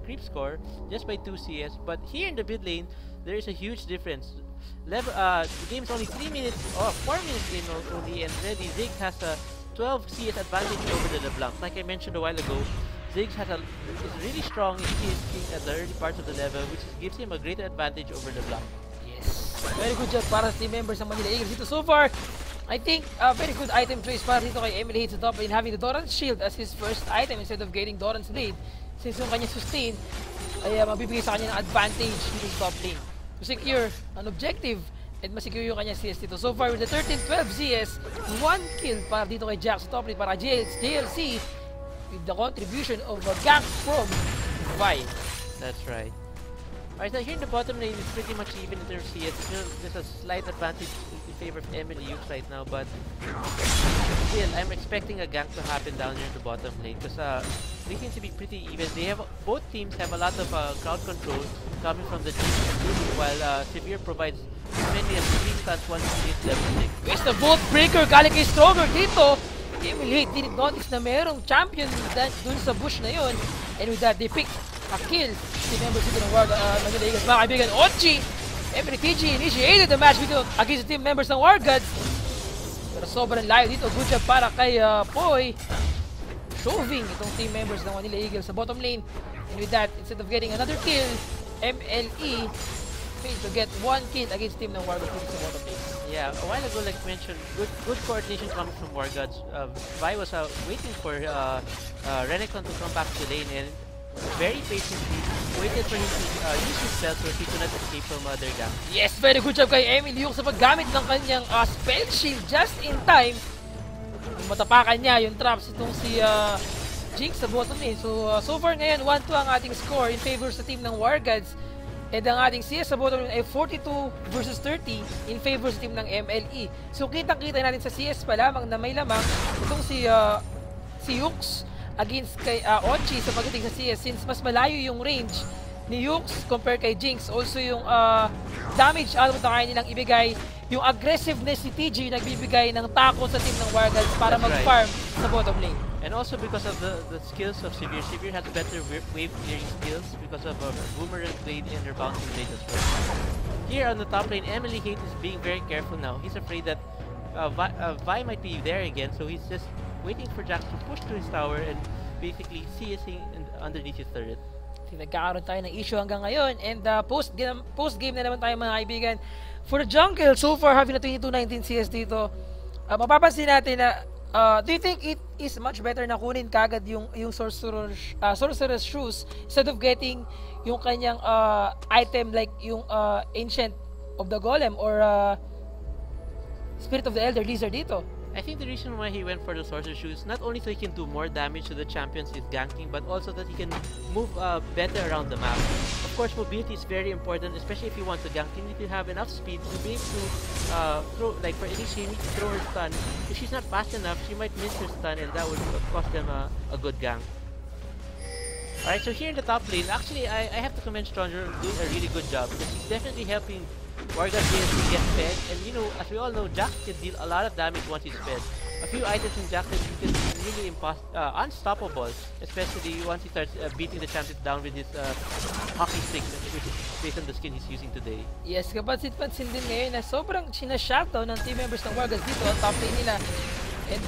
creep score just by 2 CS, but here in the mid lane, there is a huge difference. The game is only 3 minutes or 4 minutes in only, and already Ziggs has a 12 CS advantage over the LeBlanc. Like I mentioned a while ago, Ziggs is really strong in CS King at the early parts of the level, which gives him a greater advantage over LeBlanc. Yes, very good job para sa team members ng Manila Eagles dito. So far, I think a very good item choice para dito kay Emily Hits sa top lane, having the Doran's Shield as his first item instead of getting Doran's Blade, since yung kanya sustain ay mabibigay sa kanya ng advantage dito sa top lane to secure an objective and masecure yung kanya CS dito. So far with the 13-12 CS, 1 kill para dito kay Jack sa top lane para JLC with the contribution of a gank from Vi. That's right. Alright, so here in the bottom lane, it's pretty much even in terms of CS. There's a slight advantage in favor of Emily Hughes right now, but still, I'm expecting a gank to happen down here in the bottom lane because they seem to be pretty even. Both teams have a lot of crowd control coming from the team, while Sphere provides as many as 3 stunts once he hits level 6. Where's the Bolt Breaker galing kay Stronger dito? Emily didn't notice na merong champion dun sa bush na yun, and with that, they picked a kill. Team members dito ng Manila Eagles. Mga kaibigan, Ochi! Emily TG initiated the match dito against the team members ng Wargods. Pero sobrang layo dito. Good job para kay Poy. Shoving itong team members ng Manila Eagles sa bottom lane. And with that, instead of getting another kill, MLE failed to get 1 kill against team ng Wargods dito sa bottom lane. Yeah, a while ago, like mentioned, good coordination coming from Wargods. Vi was waiting for Renekton to come back to the lane, and very patiently waited for him to use his spell so he could not escape from their gank. Yes, very good job kay Emily yung sa paggamit ng kanyang spell shield just in time. Matapakan niya yung traps itong si Jinx sa bottom lane. So far ngayon, 1-2 ang ating score in favor sa team ng Wargods. And ang ating CS sa bottom lane ay 42 versus 30 in favor sa team ng MLE. So kitang-kita natin sa CS pa lamang na may lamang itong si Yux against kay Ochi sa pagdating sa CS, since mas malayo yung range ni Yux compare kay Jinx. Also yung damage output na kaya nilang ibigay, yung aggressiveness ni TG nagbibigay ng tako sa team ng Wargods para mag-farm sa bottom lane. And also because of the skills of Sphere. Sphere has better wave clearing skills because of Boomerang Blade and her bouncing blade as well. Here on the top lane, Emily Hate is being very careful now. He's afraid that Vi might be there again, so he's just waiting for Jax to push to his tower and basically CSing underneath his turret. Nagkakaroon tayo ng issue hanggang ngayon, and post-game na naman tayo mga kaibigan. For the jungle, so far having a 22-19 CS dito, mapapansin natin na do you think it is much better na kunin kagad yung Sorcerer's Shoes instead of getting yung kanyang item like yung Ancient of the Golem or Spirit of the Elder Lizard dito? I think the reason why he went for the Sorcerer's Shoes, not only so he can do more damage to the champions he's ganking, but also that he can move better around the map. Of course, mobility is very important, especially if you want to gank. You need to have enough speed to be able to throw, like for Elise, you need to throw her stun. If she's not fast enough, she might miss her stun, and that would cost them a good gank. Alright, so here in the top lane, actually, I have to commend Stronger doing a really good job, because he's definitely helping Wargods get fed, and you know, as we all know, Jack can deal a lot of damage once he's fed. A few items in Jack can be really unstoppable, especially once he starts beating the champions down with his hockey stick, which is based on the skin he's using today. Yes, kapansin-pansin din ngayon na sobrang sinashutdown ng team members ng Wargods dito ang top lane nila. And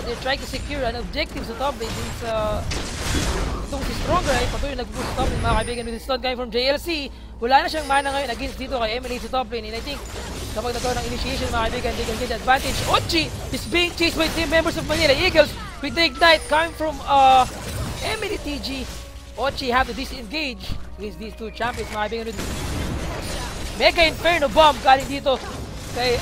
they're trying to secure an objective sa top lane since itong si Stronger ay patuloy nag-push sa top lane, mga kaibigan, with the stun coming from JLC. Wala na siyang mana ngayon against dito kay Emily sa top lane, and I think kapag nagkaroon ng initiation, mga kaibigan, they can get the advantage. Ochi is being chased by team members of Manila Eagles with the ignite coming from Emily TG. Ochi have to disengage against these two champions, mga kaibigan. Mega Inferno Bomb galing dito kay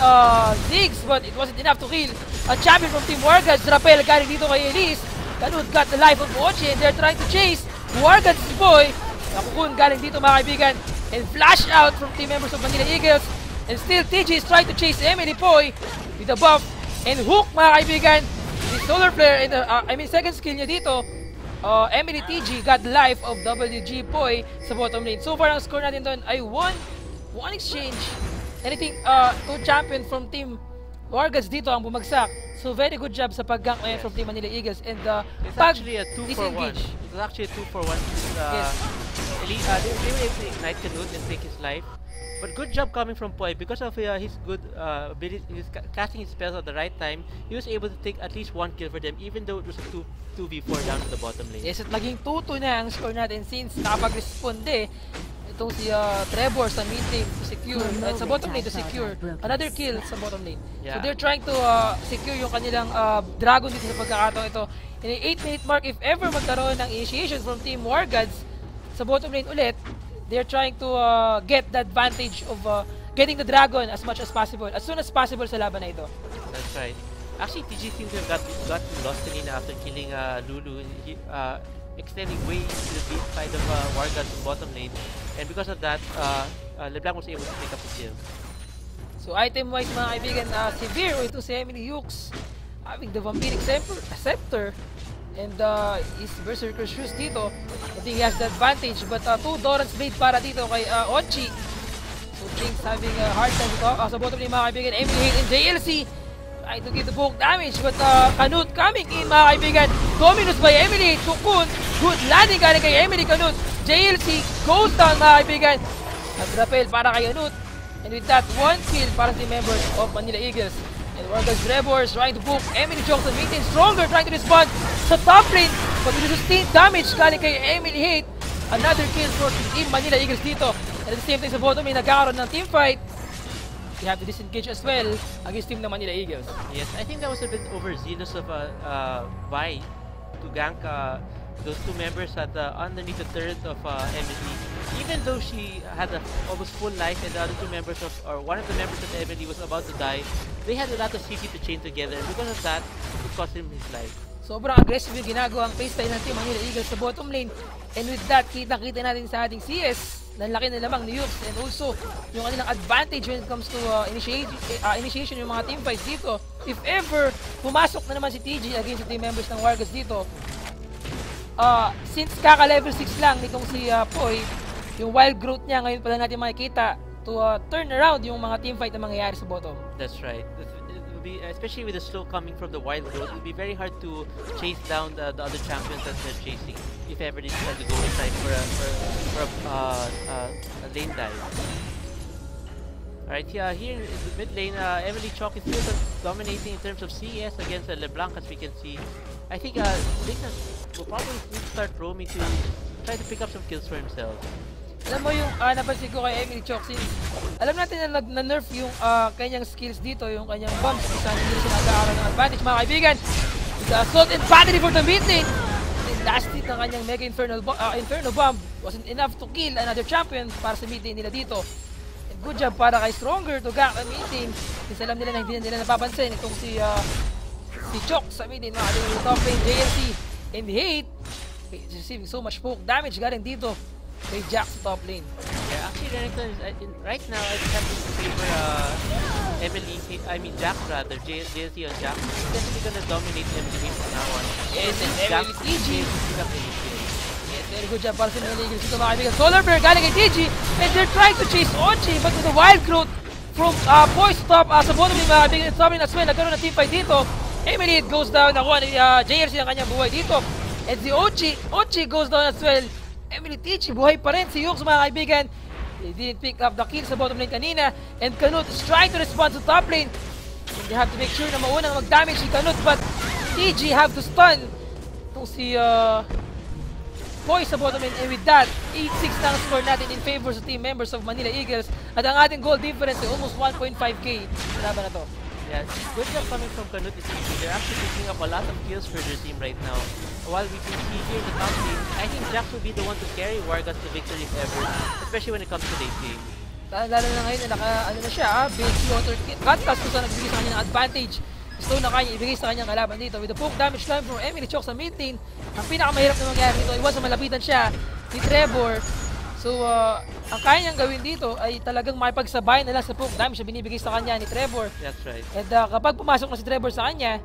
Ziggs, but it wasn't enough to kill a champion from Team Wargods. Rappel galing dito kay Elise. Kanud got the life of Ochi, and they're trying to chase Wargods boy. Nakukun galing dito, mga kaibigan, and flash out from team members of Manila Eagles. And still TG is trying to chase Emily Poy with a buff and hook, mga kaibigan. The solar flare in the second skill niya dito. Emily TG got the life of WG Poy sa bottom lane. So far ang score natin doon ay one exchange. And I think two champion from Team Wargods dito ang bumagsak. So very good job sa pag-gank ngayon from Team Manila Eagles. And it's actually a 2-for-1. It's actually a 2-for-1. Yes. They were able to ignite Kanud and take his life. But good job coming from Poi. Because of his good ability, his casting his spells at the right time, he was able to take at least one kill for them, even though it was a 2v4 down to the bottom lane. Yes, at naging 2-2 na ang score natin since nakapag-responde itong si Trevor sa mid lane to secure, sa bottom lane to secure another kill sa bottom lane. Yeah. So they're trying to secure yung kanilang dragon dito sa pagkakataon ito. In the 8-minute mark, if ever magkaroon ng initiation from Team Wargods sa bottom lane ulit, they're trying to get the advantage of getting the dragon as much as possible, as soon as possible sa laban na ito. That's right. Actually, TG seems to have got lost kanina after killing Lulu, extending way to the deep side of Wargods bottom lane. And because of that, LeBlanc was able to pick up the kill. So item-wise, mga kaibigan, Severe o ito si Emily Hughes having the Vampiric Scepter and his Berserker Shoes dito. I think he has the advantage, but 2 Doran's Blade para dito kay Ochi. So Jinx having a hard time dito. Sa bottom lane, mga kaibigan, Emily Hale and JLC trying to get the bulk damage, but Canute coming in, mga kaibigan. Dominus by Emily, Tukun, good landing galing kay Emily Canute. JLC goes down, mga kaibigan. Nag-rappel para kay Canute. And with that, 1 kill para sa members of Manila Eagles. And Wargods Rebors trying to book Emily Johnson, maintain Stronger, trying to respond sa top lane, but with sustained damage galing kay Emily Hate. Another kill for Team Manila Eagles dito. And at the same time sa bottom lane, nagkakaroon ng team fight. You have to disengage as well against Team ng Manila Eagles. Yes, I think that was a bit overzealous of Vi to gank those two members at underneath the turret of Emily. Even though she had almost full life and the other two members of, or one of the members of Emily was about to die, they had a lot of CC to chain together, and because of that, it cost him his life. Sobrang aggressive yung ginagawa ang playstyle ng Team Manila Eagles sa bottom lane. And with that, kita-kita natin sa ating CS, ng laki na lamang ni Yux, and also yung kanilang advantage when it comes to initiation yung mga team fights dito. If ever, pumasok na naman si TG against the team members ng Wargods dito. Since kaka-level 6 lang nitong si Poi, yung wild growth niya ngayon pala natin makikita to turn around yung mga team fight na mangyayari sa bottom. That's right. Especially with the slow coming from the wild growth, it will be very hard to chase down the other champions that they're chasing if ever they decide to go inside for a lane dive. Alright, here in the mid lane, Emily Chalk is still dominating in terms of CS against LeBlanc, as we can see. I think Lignan will probably need to start roaming to try to pick up some kills for himself. Alam mo yung napansin ko kay Emily Chalk, since alam natin na na-nerf yung kanyang skills dito, yung kanyang bombs, kung saan hindi siya nag-aaral ng advantage, mga kaibigan. The assault and battery for the mid lane. And last hit ng kanyang Mega Inferno Bomb wasn't enough to kill another champion para sa mid lane nila dito. And good job para kay Stronger to gank ang mid lane. Kasi alam nila na hindi nila napapansin itong si Chok sa mid lane, mga kaibigan, top lane, JLC and Hate. He's receiving so much poke damage galing dito kay Jack sa top lane. Yeah, actually, Renekton is, right now, I just have to favor Jack rather, JLC on Jack. He's definitely gonna dominate Emily from now on. Yes, and Jack, Emily TG. Yes, very good job para sa Manila Eagles dito mga kaibigan. Solar Bear galing kay TG, and they're trying to chase Ochi, but with the wild growth from Poise top sa bottom lane mga kaibigan, it's as well, nagkaroon ng teamfight dito. Emily, it goes down, nakuha ni JLC ang kanyang buhay dito. And si Ochi goes down as well. Emily TG, buhay pa rin si Yux mga kaibigan. They didn't pick up the kill sa bottom lane kanina. And Canute is trying to respond to top lane. And they have to make sure na maunang mag-damage si Canute. But TG have to stun itong si Poise sa bottom lane. And with that, 8-6 na ang score natin in favor sa team members of Manila Eagles. At ang ating goal difference ay almost 1.5k. Laban na to. Yeah, good job coming from Canute is easy. They're actually picking up a lot of kills for their team right now. While we can see here in the top lane, I think Jax will be the one to carry Wargods to victory if ever, especially when it comes to late game. Lalo na ngayon na ano na siya, base water Shoutcasters kung saan nagbigay sa kanya ng advantage. Gusto na kanya ibigay sa kanyang kalaban dito. With the poke damage coming from Emily Chok sa mid lane, ang pinakamahirap na mangyari dito ay once malapitan siya ni Trevor. So, ang kaya niyang gawin dito ay talagang makipagsabayan na lang sa poke damage na binibigay sa kanya ni Trevor. That's right. And kapag pumasok na si Trevor sa kanya,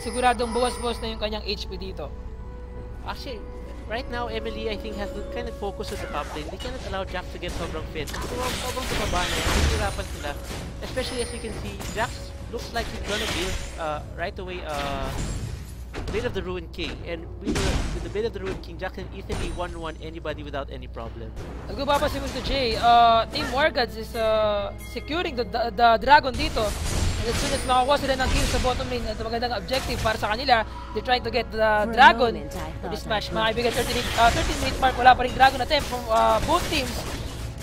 siguradong bawas-bawas na yung kanyang HP dito. Actually, right now, Emily, I think, has to kind of focus on the top lane. They cannot allow Jax to get sobrang fit. Sobrang tumaba na yan. Hihirapan sila. Especially as you can see, Jax looks like he's gonna build right away Blade of the Ruined King. And with the Blade of the Ruined King, Jax can easily 1-1 anybody without any problem. Nagpapasin mo to Jay, Team Wargods is securing the dragon dito. And as soon as makakuha sila ng kill sa bottom lane, ito magandang objective para sa kanila. They're trying to get the dragon for this match. Mga kaibigan, 13-minute mark, wala pa rin dragon attempt from both teams.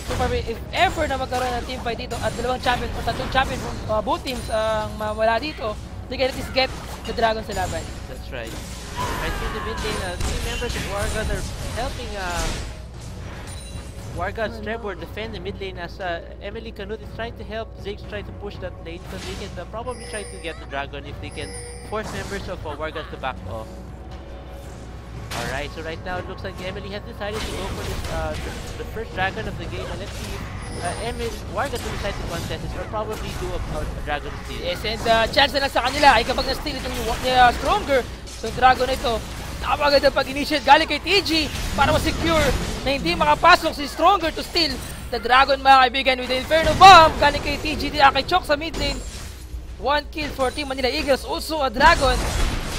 So if ever na magkaroon ng teamfight dito at dalawang champion o tatlong champion from both teams ang mawala dito, they can at least get the dragon sa laban. That's right. I think the mid lane, team members of Wargods are helping Wargods Trevor defend the mid lane as Emily Canute is trying to help Ziggs try to push that lane so they can probably try to get the dragon if they can force members of Wargods to back off. Alright, so right now it looks like Emily has decided to go for this, the first dragon of the game, and let's see if Wargods will decide to contest this or probably do a dragon steal. Yes, and chance na lang sa kanila ay kapag na-steal itong Stronger, so dragon na ito, napaganda pag-initiate galing kay TG para ma-secure na hindi makapasok si Stronger to steal the dragon mga kaibigan with the Inferno Bomb galing kay TG kay Chok sa mid lane. 1 kill for Team Manila Eagles, also a dragon.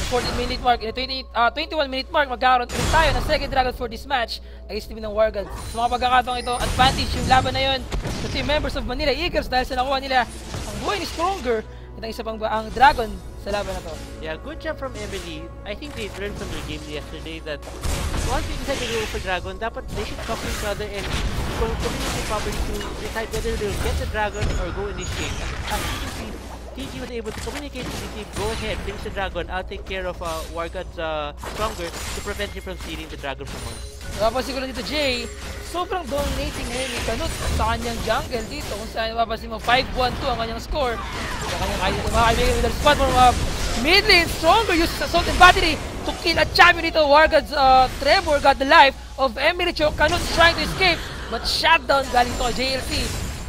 14-minute mark, 21-minute mark, magkakaroon ulit tayo ng second dragon for this match against team ng Wargods. Sa mga pagkakataong ito, advantage yung laban na yun sa team members of Manila Eagles dahil sa nakuha nila ang buhay ni Stronger at ang isa pang ang dragon sa laban na to. Yeah, good job from Emily. I think they learned from their game yesterday that once they decide to go for dragon, dapat they should talk to each other and communicate properly to decide whether they'll get the dragon or go initiate. As you can see, TG was able to communicate to the team, go ahead, finish the dragon, I'll take care of Wargods Stronger to prevent him from stealing the dragon from us. Napapansin ko lang dito, Jay, sobrang dominating ngayon ni Canute sa kanyang jungle dito kung saan napapansin mo 5-1-2 ang kanyang score. Sa kanyang mga kaibigan with the spot from mid lane, Stronger uses assault and battery to kill a champion dito. Wargods Trevor got the life of Emily Chok. Canute is trying to escape but shut down galing to JLC.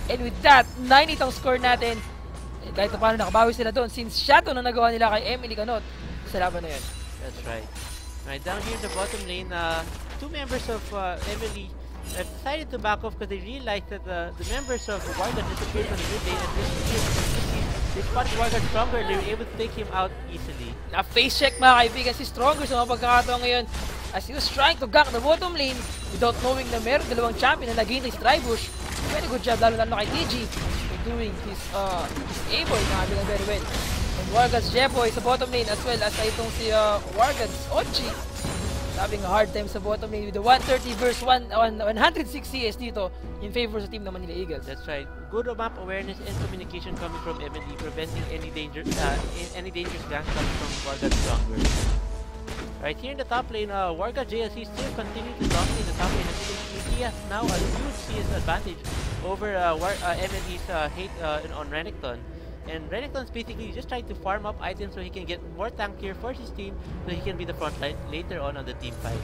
And with that, 9-8 ang score natin. Kahit na paano nakabawi sila doon since shadow na nagawa nila kay Emily Canute sa laban na yun. That's right. Right down here in the bottom lane, two members of Emily decided to back off because they realized that the members of Wargods disappeared from the mid lane and they spotted Wargods Stronger and they were able to take him out easily. Na-face check mga kaibigan si Stronger sa mga pagkakataon ngayon as he was trying to gank the bottom lane without knowing na meron dalawang champion na naghihintay sa Tribush. Very good job lalo kay TG doing his able na very well. And Wargods Jepoy sa bottom lane as well as itong si Wargods Ochi having a hard time sa bottom lane with the 130 versus 106 CS dito in favor sa team ng Manila Eagles. That's right. Good map awareness and communication coming from Emily, preventing any dangerous ganks coming from Wargods Stronger. Right here in the top lane, Wargods JLC still continuing to dominate the top lane. He has now a huge CS advantage over Emily's hate on Renekton. And Renekton's basically just trying to farm up items so he can get more tank gear for his team so he can be the front line later on the team fight.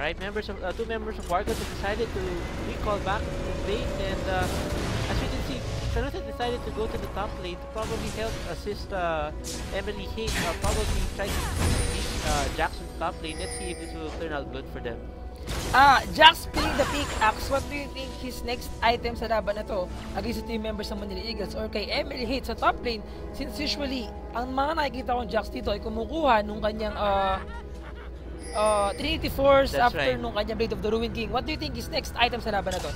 Alright, two members of Wargods have decided to recall back to base, and as you can see, Sanusa decided to go to the top lane to probably help assist Emily Hate, probably try to beat Jackson top lane. Let's see if this will turn out good for them. Jax playing the pickaxe. What do you think his next item sa laban na to against the team members ng Manila Eagles or kay Emily Hate sa top lane? Since usually, ang mga nakikita kong Jax dito ay kumukuha nung kanyang 384s after nung kanyang Blade of the Ruined King. What do you think is next item sa laban na to?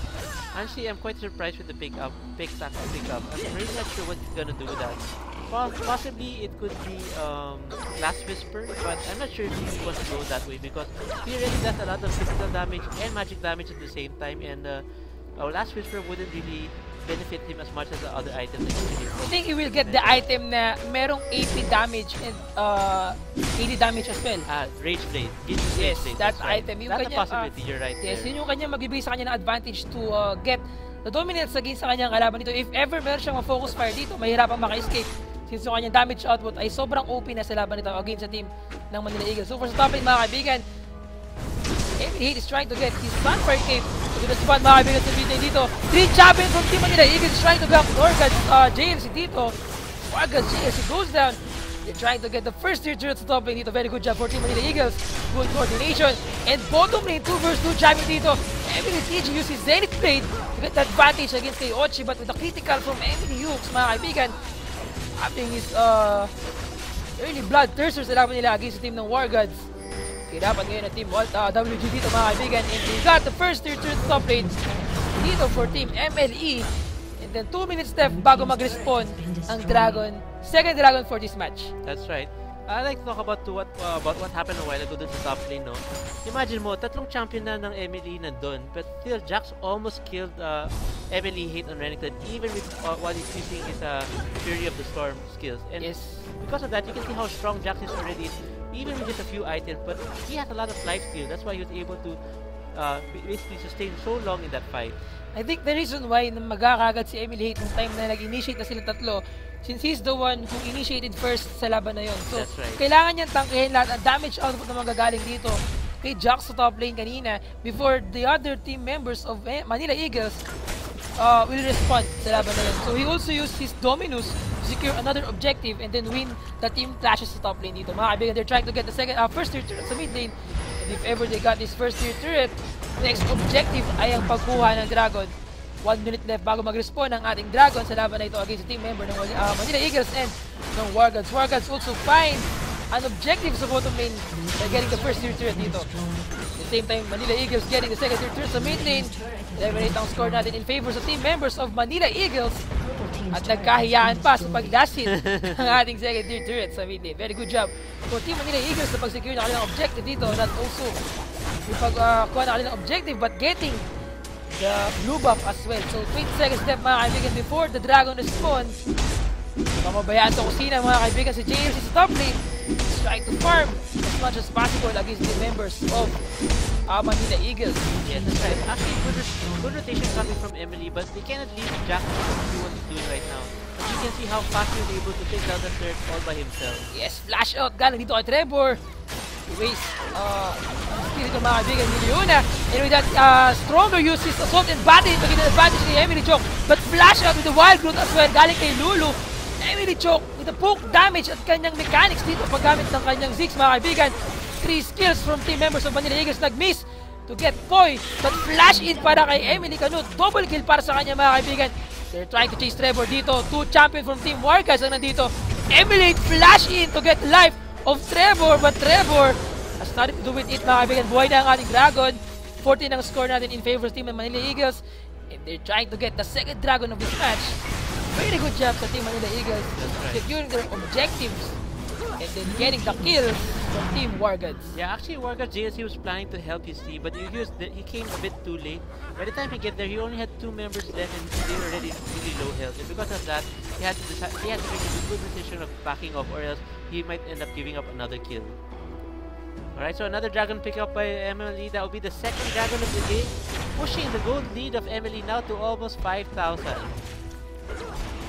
Honestly, I'm quite surprised with the pick up. I'm really not sure what he's gonna do with that. Possibly it could be Last Whisper, but I'm not sure if he wants to go that way because he really does a lot of physical damage and magic damage at the same time, and Last Whisper wouldn't really benefit him as much as the other items. I think he will get the item na merong 80 damage and 80 damage as well. Rage Blade. Yes, that item. Yung that's kanya, a possibility, you're right. Yes, yun yung kanya magbibigay sa kanya ng advantage to get the dominance against sa kanyang kalaban dito. If ever meron siyang ma-focus fire dito, mahirapang maka-escape. Since yung kanyang damage output ay sobrang OP na sa laban nito against sa team ng Manila Eagles. So for sa top lane mga kaibigan, Emily Hate is trying to get his Sunfire Cape to the spot mga kaibigan sa mid lane dito. 3 champion from team Manila Eagles is trying to grab Wargods JLC dito. Wargods JLC goes down. They're trying to get the first tier turret sa top lane dito. Very good job for team Manila Eagles. Good coordination. And bottom lane 2 vs 2 champion dito. Emily TG uses Zenith Blade to get the advantage against kay Ochi, but with the critical from Emily Hughes mga kaibigan, having his early blood thirster sa laban nila against the team ng Wargods. Kirapan ngayon ang team WG dito mga kaibigan, and they got the first tier turret top lane dito for team MLE. And then 2 minutes left bago mag-respawn ang Dragon, second Dragon for this match. That's right. I'd like to talk about what happened a while ago dun sa top lane, no? Imagine mo, tatlong champion na ng Emily nandun, but still Jax almost killed Emily Hate on Renekton, even with while he's using his Fury of the Storm skills. And yes, because of that, you can see how strong Jax is already, even with just a few items, but he has a lot of life steal. That's why he was able to basically sustain so long in that fight. I think the reason why magkakagad si Emily Hate nung time na nag-initiate na sila tatlo, since he's the one who initiated first sa laban na yun. So, kailangan niyang tangkihin lahat ang damage output na magagaling dito kay Jax sa top lane kanina before the other team members of Manila Eagles will respond sa laban na yun. So, he also used his Dominus to secure another objective and then win the team clashes sa top lane dito. Mga kaibigan, they're trying to get the first tier turret sa mid lane. And if ever they got this first tier turret, next objective ay ang pagkuha ng Dragon. 1 minute left bago mag-respawn ang ating Dragon sa laban na ito against the team member ng Manila Eagles and ng Wargods. Wargods also find an objective sa bottom lane by getting the first tier turret dito. At the same time, Manila Eagles getting the second tier turret sa mid lane. 11-8 ang score natin in favor sa team members of Manila Eagles. At nagkahiyaan pa sa pag-last hit ng ating second tier turret sa mid lane. Very good job for team Manila Eagles na pag-secure na kanilang objective dito. Not also yung pag-kuha na kanilang objective but getting the blue buff as well. So 20 seconds left mga kaibigan before the Dragon responds. Pamabayaan sa kusina mga kaibigan si JLC sa top lane. He's trying to farm as much as possible against the members of Manila Eagles. Yes, that's right. Actually, good rotation coming from Emily, but they cannot leave Jack to do what he's doing right now. But you can see how fast he was able to take down the third all by himself. Yes, flash out galing dito kay Trevor. Waste spirit ng mga kaibigan ni Leona, and with that stronger uses assault and battery to get an advantage kay Emily Choke, but flash out with the wild growth as well galing kay Lulu. Emily Choke with the poke damage at kanyang mechanics dito paggamit ng kanyang Ziggs mga kaibigan. 3 skills from team members of Manila Eagles nag-miss to get Poi, but flash in para kay Emily Canut, double kill para sa kanya mga kaibigan. They're trying to chase Trevor dito. 2 champion from team Wargods ang nandito. Emily flash in to get life of Trevor, but Trevor has nothing to do with it mga kaibigan. Buhay na ang ating Dragon. 14 ang score natin in favor sa team ng Manila Eagles, and they're trying to get the second Dragon of this match. Very good job sa team Manila Eagles securing their objectives and then getting the kills from team Wargods. Yeah, actually Wargods JLC was planning to help his team, but he came a bit too late. By the time he get there, he only had 2 members left and they were already really low health. And because of that, he had to make a good decision of backing off, or else he might end up giving up another kill. Alright, so another Dragon pick up by Emily. That will be the second Dragon of the game, pushing the gold lead of Emily now to almost 5,000.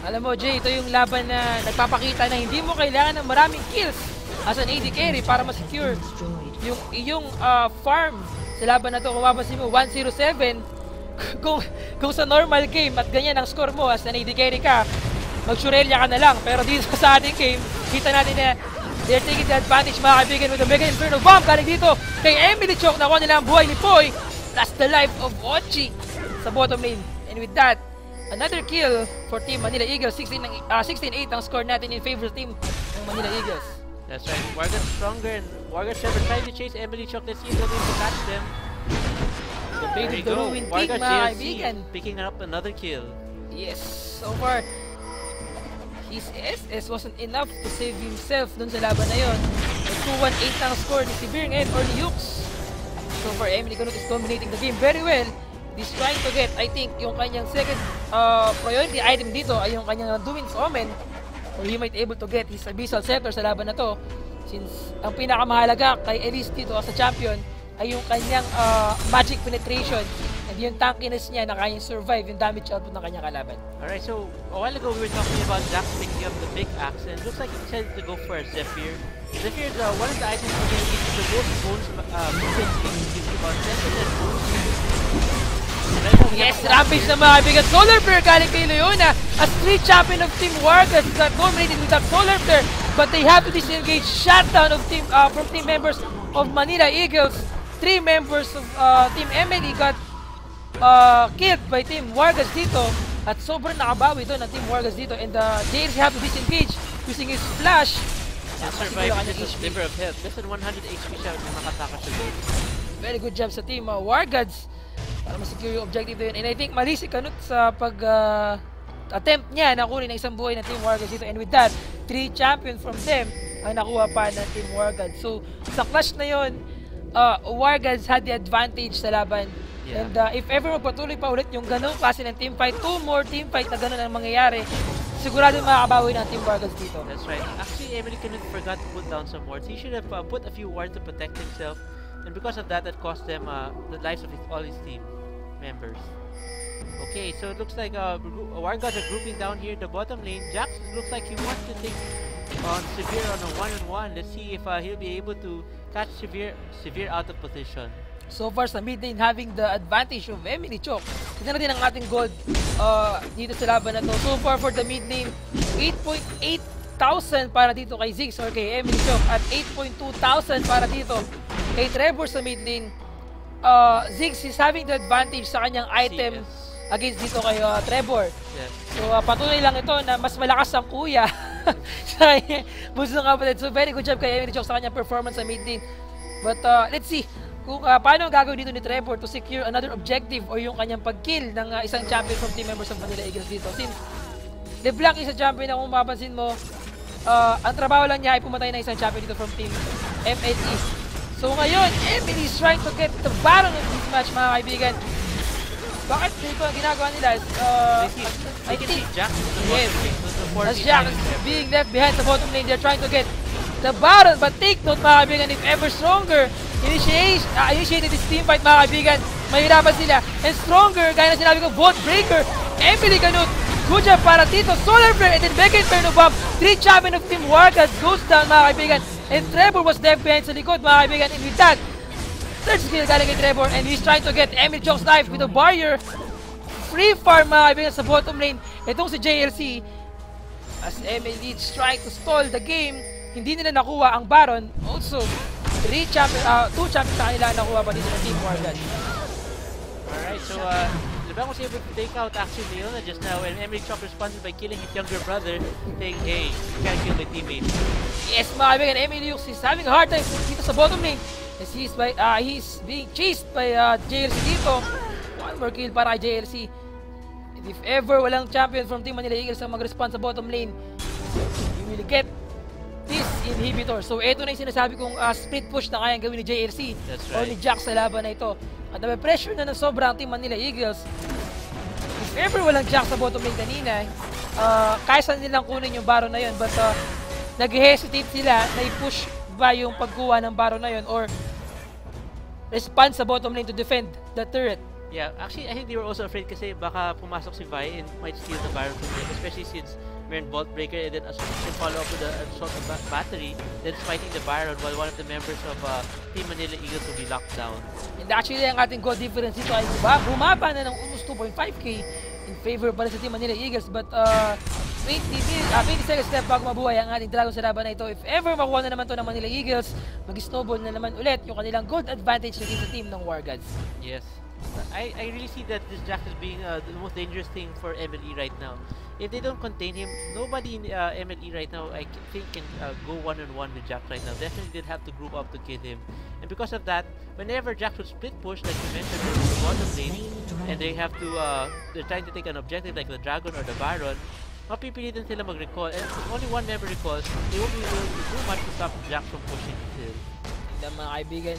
Alam mo Jay, ito yung laban na nagpapakita na hindi mo kailangan ng maraming kills as an AD carry para ma-secure yung iyong farm sa laban na to. Kung mapapansin mo, 107. kung sa normal game at ganyan ang score mo as na AD carry ka, mag-Shurelya ka na lang. Pero dito sa ating game, kita natin na they're taking the advantage, mga kaibigan, with the Mega Inferno Bomb. Galing dito kay Emily Chok. Nakuha nila ang buhay ni Poy. That's the life of Ochi sa bottom lane. And with that, another kill for Team Manila Eagles. 16-8 ang score natin in favor team ng Manila Eagles. That's right. Wargods stronger and Wargods never trying to chase Emily Chok. Let's see if they're going to catch them. The bait of the ruin team, Wargods mga kaibigan. picking up another kill. Yes, so far, his SS wasn't enough to save himself dun sa laban na yun. 2-1-8 ang score ni Sping and or ni Yux. So far, Emily Canut is dominating the game very well. He's trying to get, I think, yung kanyang second priority item dito ay yung kanyang Doing's Omen, or he might able to get his Abyssal Scepter sa laban na to. Since ang pinakamahalaga kay Elise dito as a champion ay yung kanyang magic penetration and yung tankiness niya na kayang survive yung damage output ng kanyang kalaban. Alright, so a while ago we were talking about Jax picking up the big axe, and it looks like he decided to go for a Zephyr. Zephyr is one of the items that gives you the most bones movement, gives you about 10% bones. Yes, Rampage na mga kaibigan. Solar Flare galing kay Leona as 3 champion of Team Wargods got dominated with that Solar Flare, but they have to disengage. Shutdown of team from team members of Manila Eagles. 3 members of Team Emily got killed by Team Wargods dito, at sobrang nakabawi doon ng Team Wargods dito, and JLC have to disengage using his flash. Survive just a sliver of health. Less than 100 HP siya kung makataka siya doon. Very good job sa Team Wargods para ma-secure yung objective doon. And I think mali si Canut sa attempt niya na kunin ng isang buhay ng Team Wargods dito. And with that, 3 champions from them ang nakuha pa ng Team Wargods. So sa clash na yun, Wargods had the advantage sa laban. Yeah. And if ever magpatuloy pa ulit yung ganong klase ng team fight, 2 more team fight na ganon ang mangyayari, sigurado makakabawi ng Team Wargods dito. That's right. Actually, Emily Canut forgot to put down some wards. He should have put a few wards to protect himself. And because of that, that cost them the lives of all his team members. Okay, so it looks like Wargods are grouping down here the bottom lane. Jax looks like he wants to take on Sphere on a one-on-one. Let's see if he'll be able to catch Sphere out of position. So far sa mid lane, having the advantage of Emily Chok. Tignan natin ang ating gold dito sa laban na to. So far for the mid lane, 8,800 para dito kay Ziggs or kay Emily Chok, at 8,200 para dito kay Trevor sa mid lane. Ziggs is having the advantage sa kanyang item against dito kay Trevor. Yes. So patuloy lang ito na mas malakas ang kuya sa bunso ng kapatid. So very good job kay Emily Chok sa kanyang performance sa mid lane. But let's see kung paano ang gagawin dito ni Trevor to secure another objective or yung kanyang pag-kill ng isang champion from team members of Manila Eagles dito. Since LeBlanc is a champion na kung mapapansin mo, ang trabaho lang niya ay pumatay na isang champion dito from team MLE. So ngayon, Emily is trying to get the bottom of this match, mga kaibigan. Bakit dito ang ginagawa nila is, I think Jax as Jax being left behind sa bottom lane, they're trying to get the Baron. But take note, mga kaibigan, if ever Stronger initiated this team fight, mga kaibigan, mahirapan sila. And Stronger, gaya na sinabi ko, Vault Breaker, Emily Canut, good job para dito, Solar Flare, and then Mega Inferno Bomb. 3 champion of Team Wargods goes down, mga kaibigan. And Trevor was left behind sa likod, mga kaibigan. And with that, third skill galing kay Trevor, and he's trying to get Emily Chok's life with a barrier. Free farm, mga kaibigan, sa bottom lane. Itong si JLC, as Emily is trying to stall the game, hindi nila nakuha ang Baron. Also, 2 champions sa kanila nakuha pa dito ng Team Wargods. Alright, so LeBlanc was able to take out actually Leona just now, and Emily Chok responded by killing his younger brother, saying, hey, you can't kill my teammate. Yes, mga kaibigan, Emily is having a hard time dito sa bottom lane. As he's being chased by JLC dito. 1 more kill para kay JLC. And if ever walang champion from Team Manila Eagles ang mag-respond sa bottom lane, you will get this inhibitor. So ito na yung sinasabi kong split push na kayang gawin ni JLC o ni Jax sa laban na ito. At pressure na ng sobrang Team Manila Eagles. If ever walang Jax sa bottom lane kanina, kaya saan nilang kunin yung Baron na yun. But nag-hesitate sila na i-push ba yung pagkuha ng Baron na yun or respond sa bottom lane to defend the turret. Yeah, actually I think they were also afraid kasi baka pumasok si Vi and might steal the Baron from them, especially since meron Bolt Breaker, and then follow up with the Assault Battery, then fighting the Baron while one of the members of Team Manila Eagles will be locked down. And actually, ang ating goal difference dito ay bumaba na ng almost 2.5k in favor para sa Team Manila Eagles. But 20 seconds left bago mabuhay ang ating Dragon sa laban na ito. If ever makuha na naman to ng Manila Eagles, mag-snowball na naman ulit yung kanilang gold advantage na sa team ng Wargods. Yes. I really see that this Jack is being the most dangerous thing for MLE right now. If they don't contain him, nobody in MLE right now I think can go one-on-one with Jack right now. Definitely they'd have to group up to kill him. And because of that, whenever Jack would split push, like you mentioned, in the bottom lane, and they have to, they're trying to take an objective like the Dragon or the Baron, mapipilitan sila mag-recall. And if only one member recalls, they won't be able to do much to stop Jack from pushing still. And mga kaibigan,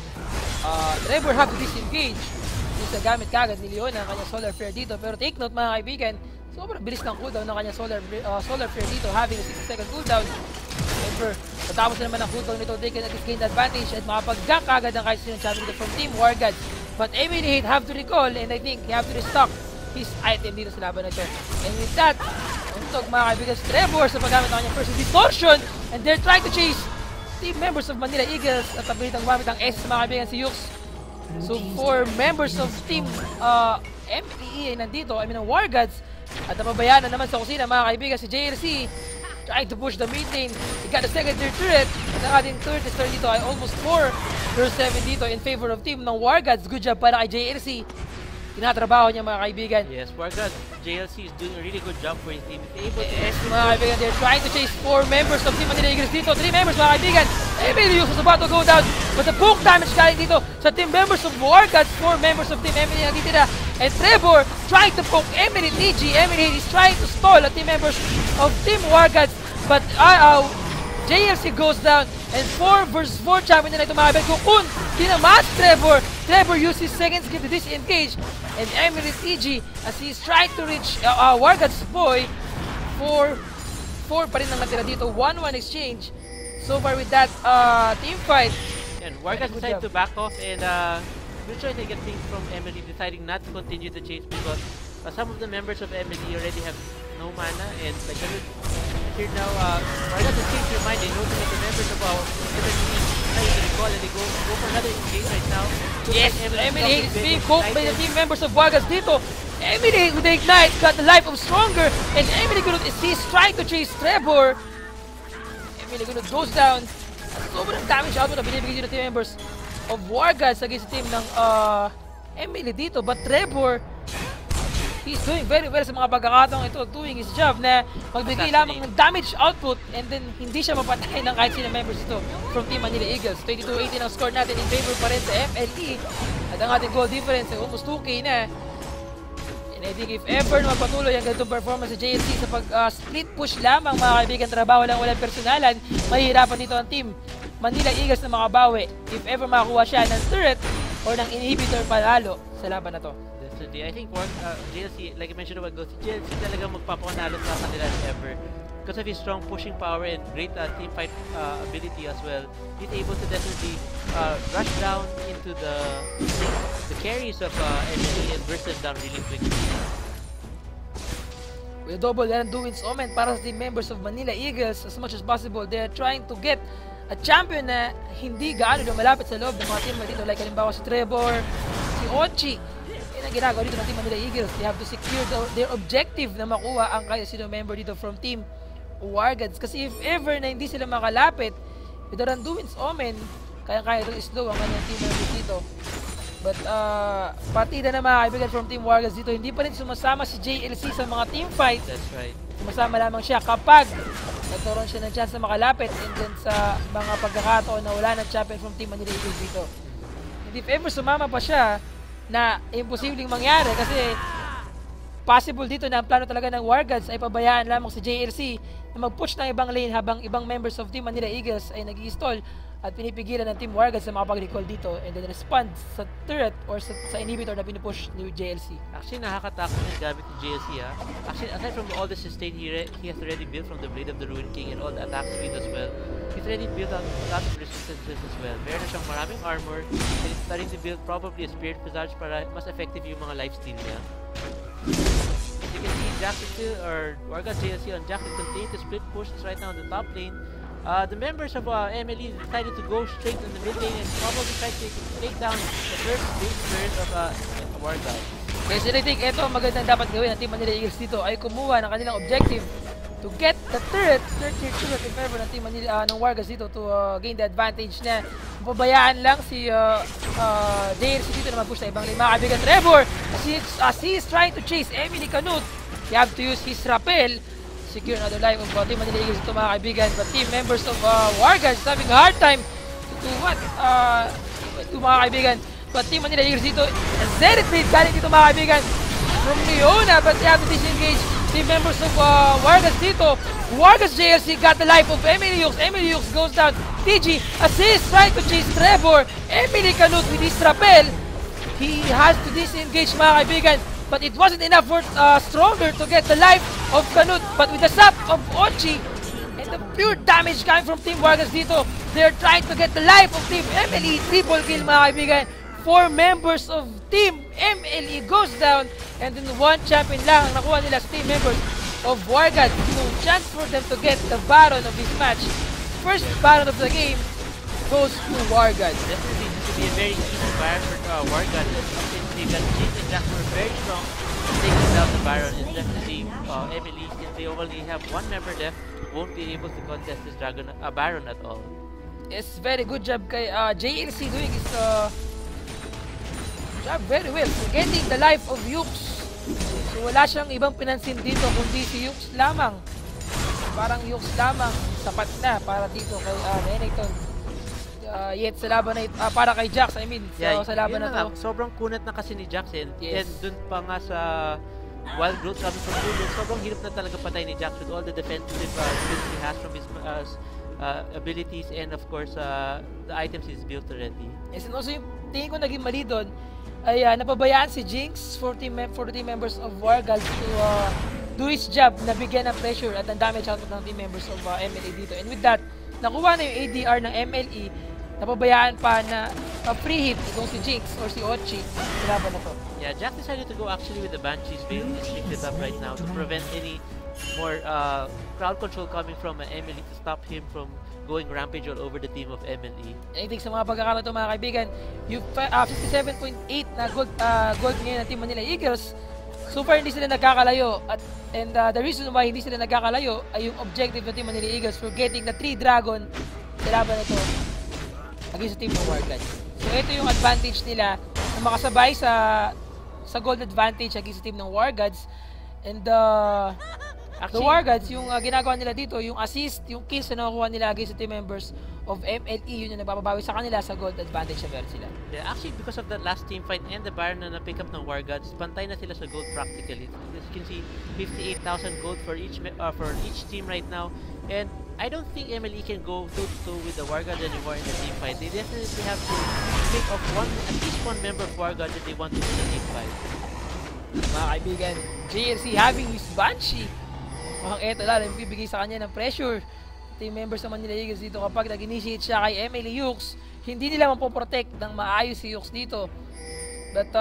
Trevor have to disengage. Yung sa gamit kagad ni Leon ang kanyang Solar Flare dito. Pero take note mga kaibigan, sobrang bilis ng cooldown ng kanyang Solar Flare dito, having a 60-second cooldown. However, matapos na naman ang cooldown nito, they can at least gain the advantage at makapag-gank kagad ang kahit sinong champion dito from Team Wargods. But Emily have to recall, and I think he have to restock his item dito sa laban na ito. And with that, untog mga kaibigan, Trevor sa paggamit ng kanyang first distortion, and they're trying to chase team members of Manila Eagles at abilitang gumamit ang S mga kaibigan si Yux. So for members of team MPE ay nandito, I mean ang Wargods, at napabayaan na naman sa kusina mga kaibigan si JLC trying to push the mid lane. He got the secondary turret, at ang ating third is turn dito ay almost 4 versus 7 dito in favor of team ng Wargods. Good job para kay JLC. Tinatrabaho niya mga kaibigan. Yes, Wargods, JLC is doing a really good job for his team. He's able to mga kaibigan, they're trying to chase 4 members of Team Manila Eagles dito. 3 members mga kaibigan. Emily was about to go down, but the poke damage galing dito sa team members of Wargods. 4 members of Team Emily ang titira. And Trevor trying to poke Emily TG. Emily is trying to stall at team members of Team Wargods, but JLC goes down, and 4 versus 4 champion na ito mga kaibigan. Kung tinamas Trevor uses second skill to disengage, and Emily TG as he's trying to reach Wargods boy. 4 pa rin ang natira dito. 1-1 exchange so far with that team fight. And Wargods decided to back off, and good choice I get things from Emily deciding not to continue the chase because some of the members of Emily already have no mana, and like here now, Wargods has changed their mind. They know that the members of our Emily trying to recall, and they go for another engage right now. Yes, Emily is being poked by the team members of Wargods dito. Emily with the ignite got the life of stronger, and Emily is trying to chase Trevor. Emily goes down. Sobrang damage output na binibigay dito team members of Wargods against the team ng Emily dito. But Trevor, he's doing very well sa mga pagkakataong ito, doing his job na magbigay lamang ng damage output, and then hindi siya mapatay ng kahit sino members ito from Team Manila Eagles. 22-18 ang score natin in favor pa rin sa MLE, at ang ating goal difference ay almost 2k na. And I think if ever na magpatuloy ang ganitong performance sa JLC sa pag-split push lamang mga kaibigan, trabaho lang walang personalan, mahihirapan dito ang Team Manila Eagles na makabawi if ever makakuha siya ng turret or ng inhibitor palalo sa laban na to. Definitely. I think JLC, like I mentioned about JLC talagang magpapanalo sa kanila ever. Because of his strong pushing power and great team fight ability as well, he's able to definitely rush down into the carries of enemy and burst them down really quickly. With a double and Duwin's Omen para sa team members of Manila Eagles, as much as possible, they're trying to get a champion na hindi gaano lumalapit sa loob ng mga team dito. Like halimbawa si Trevor, si Ochi. Yan ang ginagawa dito ng Team Manila Eagles. They have to secure their objective na makuha ang kaya sino member dito from Team Wargods. Kasi if ever na hindi sila makalapit with the Randuin's Omen, kaya-kaya itong slow ang kanyang team members dito. But partida na mga kaibigan from Team Wargods dito, hindi pa rin sumasama si JLC sa mga team fight. That's right. Sumasama lamang siya kapag nagkaroon siya ng chance na makalapit, and then sa mga pagkakataon na wala ng champion from Team Manila Eagles dito. And if ever sumama pa siya, na imposibleng mangyari kasi possible dito na ang plano talaga ng Wargods ay pabayaan lamang si JLC na mag-push ng ibang lane habang ibang members of Team Manila Eagles ay nag-i-stall at pinipigilan ng Team Wargods na makapag-recall dito, and then respond sa turret or sa inhibitor na pinupush ni JLC. Actually, nakakatakot yung gamit ni JLC ha. Actually, aside from all the sustain he has already built from the Blade of the Ruin King and all the attack speed as well, he's already built a lot of resistances as well. Meron na siyang maraming armor, and he's starting to build probably a Spirit Visage para mas effective yung mga lifesteal niya. As you can see, Jackson still, or Wargods JLC on Jackson continue to split pushes right now on the top lane. The members of MLE decided to go straight in the mid lane and probably try to take down the first base bird of Wargods. Guys, I think ito magandang dapat gawin ng Team Manila Eagles dito ay kumuha ng kanilang objective to get the third tier turret if ever ng Team Manila ng Wargods dito to gain the advantage na pabayaan lang si JLC dito na mag-push sa ibang lane. Mga kaibigan, Trevor, as he is trying to chase Emily Canut, he have to use his rappel. Secure another life of Team Manila Eagles ito mga kaibigan, but team members of Wargods having a hard time to what? Ito mga kaibigan, but Team Manila Eagles dito, Zenith Blade galing dito mga kaibigan from Leona, but they have to disengage team members of Wargods dito. Wargods JLC got the life of Emily Hughes. Emily Hughes goes down. TG assist, trying to chase Trevor. Emily Canut with his rappel. He has to disengage mga kaibigan, but it wasn't enough for Stronger to get the life of Canut. But with the sap of Ochi and the pure damage coming from Team Wargods dito, they're trying to get the life of Team MLE. Triple kill mga kaibigan. 4 members of Team MLE goes down, and then 1 champion lang ang nakuha nila sa team members of Wargods. So chance for them to get the Baron of this match. First Baron of the game goes to Wargods. Definitely this will be a very easy Baron for Wargods. Since they got Jace and Jackson were very strong, taking down the Baron is definitely Emily, since they only have 1 member left, won't be able to contest this Baron at all. Yes, very good job kay JLC doing his job very well. So getting the life of Yux. So wala siyang ibang pinansin dito kundi si Yux lamang. Parang Yux lamang sapat na para dito kay Renekton. Yet sa laban na ito, para kay Jax, I mean, so, sa laban na to. Sobrang kunat na kasi ni Jackson. Yes. And dun pa nga sa Wild Growth coming from Blue, sobrang hirap na talaga patay ni Jax with all the defensive skills he has from his abilities and of course the items he's built already. Yes, and also yung tingin ko naging mali doon ay napabayaan si Jinx for the team members of Wargods to do his job na bigyan ng pressure at ang damage output ng team members of MLE dito. And with that, nakuha na yung ADR ng MLE, napabayaan pa na free hit itong si Jinx or si Ochi sa laban na to. Yeah, Jack decided to go actually with the Banshee's Veil and shift it up right now to prevent any more crowd control coming from MLE to stop him from going rampage all over the team of MLE. I think sa mga pagkakataon ito mga kaibigan, yung 57.8 na gold ngayon ng Team Manila Eagles, so far hindi sila nagkakalayo. And the reason why hindi sila nagkakalayo ay yung objective ng Team Manila Eagles for getting the 3 Dragon sa laban ito against the Team of Wargods. So ito yung advantage nila na makasabay sa gold advantage against the team ng Wargods. And the Wargods, yung ginagawa nila dito, yung assist, yung kills na nakukuha nila against the team members of MLE, yun yung nagpapabawi sa kanila sa gold advantage na meron sila. Yeah, actually because of that last team fight and the Baron na na-pick up ng Wargods, pantay na sila sa gold practically. As you can see, 58,000 gold for each team right now. And I don't think MLE can go toe-to-toe with the Wargods anymore in the team fight. They definitely have to pick up at least one member of Wargods if they want to win the team fight. Mga kaibigan, JLC having his Banshee. Mukhang eto lang, bibigay sa kanya ng pressure. Team members ng Manila Eagles dito kapag nag-initiate siya kay Emily Hughes, hindi nila mapoprotect ng maayos si Hughes dito. But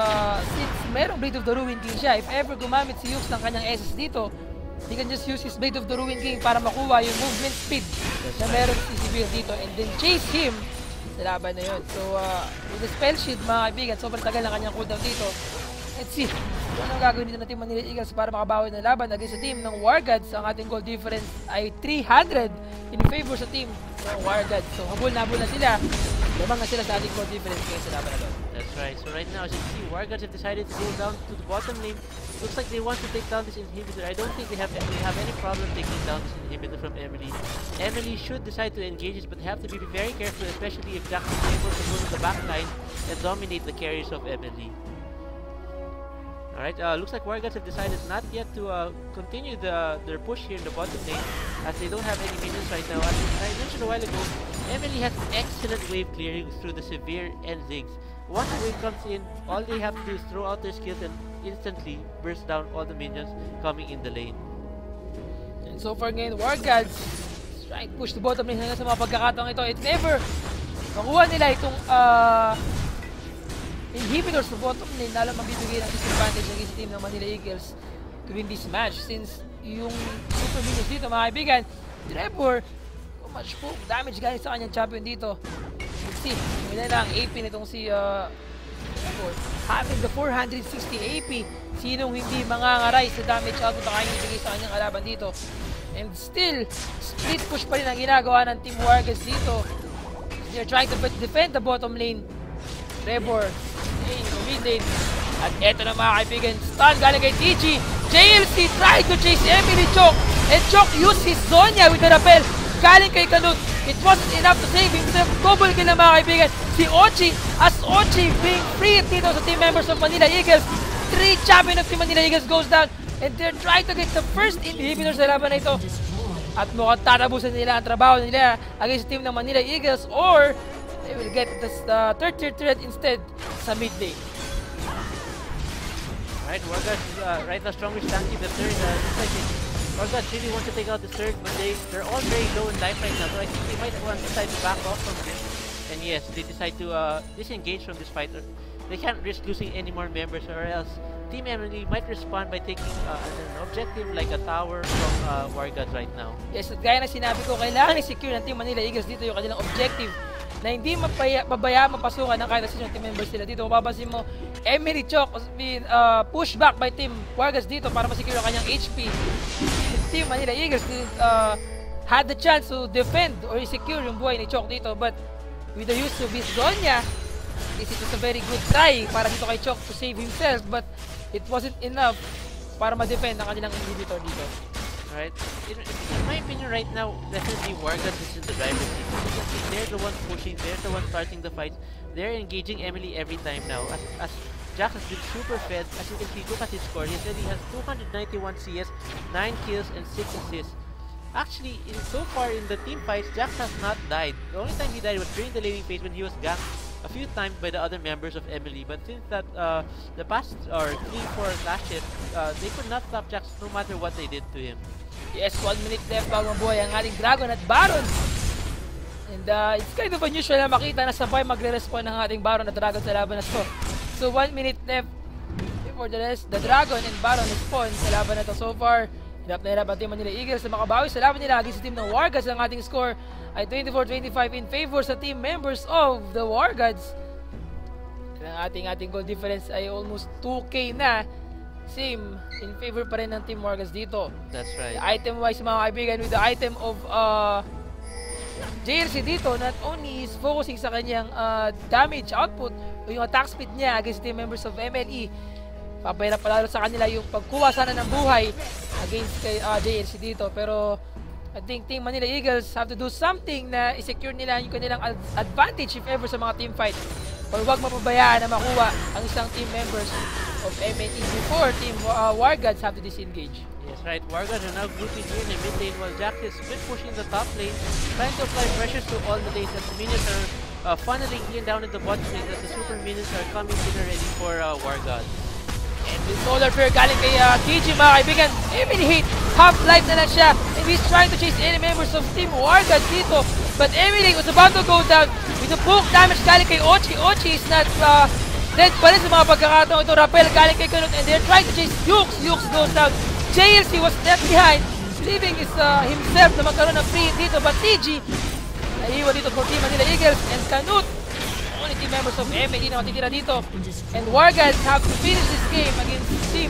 since merong Blade of the Ruin King siya, if ever gumamit si Hughes ng kanyang SS dito, he can just use his Blade of the Ruin King para makuha yung movement speed na meron si Severe dito and then chase him sa laban na yun. So with the spell shield mga kaibigan, sobrang tagal ng kanyang cooldown dito. Let's see kung anong gagawin dito ng Team Manila Eagles para makabawi ng laban against sa team ng Wargods. Ang ating goal difference ay 300 in favor sa team ng Wargods. So habol na sila. Lamang na sila sa ating goal difference ngayon sa laban na to. That's right. So right now, as you can see, Wargods have decided to go down to the bottom lane. Looks like they want to take down this inhibitor. I don't think they have any problem taking down this inhibitor from Emily. Emily should decide to engage this, but they have to be very careful, especially if Jack is able to go to the back line and dominate the carries of Emily. Alright, looks like Wargods have decided not yet to continue their push here in the bottom lane as they don't have any minions right now. As I mentioned a while ago, Emily has excellent wave clearing through the Severe and Ziggs. Once the wave comes in, all they have to do is throw out their skills and instantly burst down all the minions coming in the lane. And so far ngayon, Wargods trying to push the bottom lane hanggang sa mga pagkakataong ito. If ever makuha nila itong inhibitors sa bottom lane, lalo mabibigay ng disadvantage ng team ng Manila Eagles. to win this match since yung super minions dito mga kaibigan, Trevor, much po damage galing sa kanyang champion dito. Let's see, may lang AP nitong si Trevor. Having the 460 AP, sinong hindi mangangaray sa damage output na kayang ibigay sa kanyang kalaban dito. And still, split push pa rin ang ginagawa ng Team Wargods dito. They're trying to defend the bottom lane. Trevor, in the mid lane. At eto na mga kaibigan, stun galing kay TG. JLC tried to chase Emily Chok. And Chok used his Zonya with the rappel. Galing kay Canute. It wasn't enough to save himself. Double kill na mga kaibigan. Si Ochi, as Ochi being free dito sa team members of Manila Eagles. 3 champion of Team Manila Eagles goes down. And they're trying to get the first inhibitor sa laban na ito. At mukhang tatabusan nila ang trabaho nila against team ng Manila Eagles, or they will get the third tier threat instead sa mid lane. Right, Wargods right now strongest tanking the third. Wargods really want to take out the third, but they're all very low in life right now, so I think they might want to decide to back off from this. And yes, they decide to disengage from this fight. They can't risk losing any more members, or else Team Emily might respond by taking an objective like a tower from Wargods right now. Yes, at gaya na sinabi ko, kailangan i-secure ng Team Manila Eagles dito yung kanilang objective na hindi mabayaan mapasukan ng kahit yung team members nila dito. Kung mapapansin mo, Emily Chok has been pushed back by Team Wargods dito para ma-secure ang kanyang HP. Team Manila Eagles had the chance to defend or secure yung buhay ni Chok dito, but with the use of his Zonya, this is a very good try para dito kay Chok to save himself, but it wasn't enough para ma-defend ang kanilang inhibitor dito. Right. In my opinion right now, definitely Wargods is in the driver's seat. They're the ones pushing, they're the ones starting the fight. They're engaging Emily every time now. As Jack has been super fed, as you can see, look at his score. He already has 291 CS, 9 kills, and 6 assists. Actually, so far in the team fights, Jack has not died. The only time he died was during the laning phase when he was ganked a few times by the other members of Emily. But since that, the past, or 3-4 last year, they could not stop Jack no matter what they did to him. Yes, 1 minute left bago mabuhay ang ating Dragon at Baron. And it's kind of unusual na makita na sabay magre-respond ng ating Baron at Dragon sa laban na to. So 1 minute left before the rest, the Dragon and Baron respond sa laban na to. So far, hirap na hirap ang Team Manila Eagles na makabawi sa laban nila against sa team ng Wargods. Ang ating score ay 24-25 in favor sa team members of the Wargods. Ang ating goal difference ay almost 2K na. Same, in favor pa rin ng Team Wargods dito. That's right. Item-wise mga kaibigan, with the item of JLC dito, not only is focusing sa kanyang damage output o yung attack speed niya against team members of MLE, papahirap palalo sa kanila yung pagkuha sana ng buhay against kay JLC dito. Pero I think Team Manila Eagles have to do something na i-secure nila yung kanilang advantage if ever sa mga team fight, or wag mapabayaan na makuha ang isang team members of MLE before Team Wargods have to disengage. Yes, right. Wargods are now grouping here in the mid lane while Jack is split pushing the top lane, trying to apply pressure to all the lanes as the minions are funneling in down in the bottom lane as the super minions are coming in already for Wargods. And with solar flare galing kay TG mga kaibigan, Emily hit, half-life na lang siya, and he's trying to chase any members of Team Wargods dito. But Emily was about to go down with the poke damage galing kay Ochi. Ochi is not dead pa rin sa mga pagkakataon. Ito rappel galing kay Canute, and they're trying to chase Yukes. Yukes goes down. JLC was left behind, leaving himself na magkaroon ng free hit dito. But TG, naiiwan dito for Team Manila Eagles, and Canute, only team members of MLE na matitira dito. And Wargods have to finish this game against Team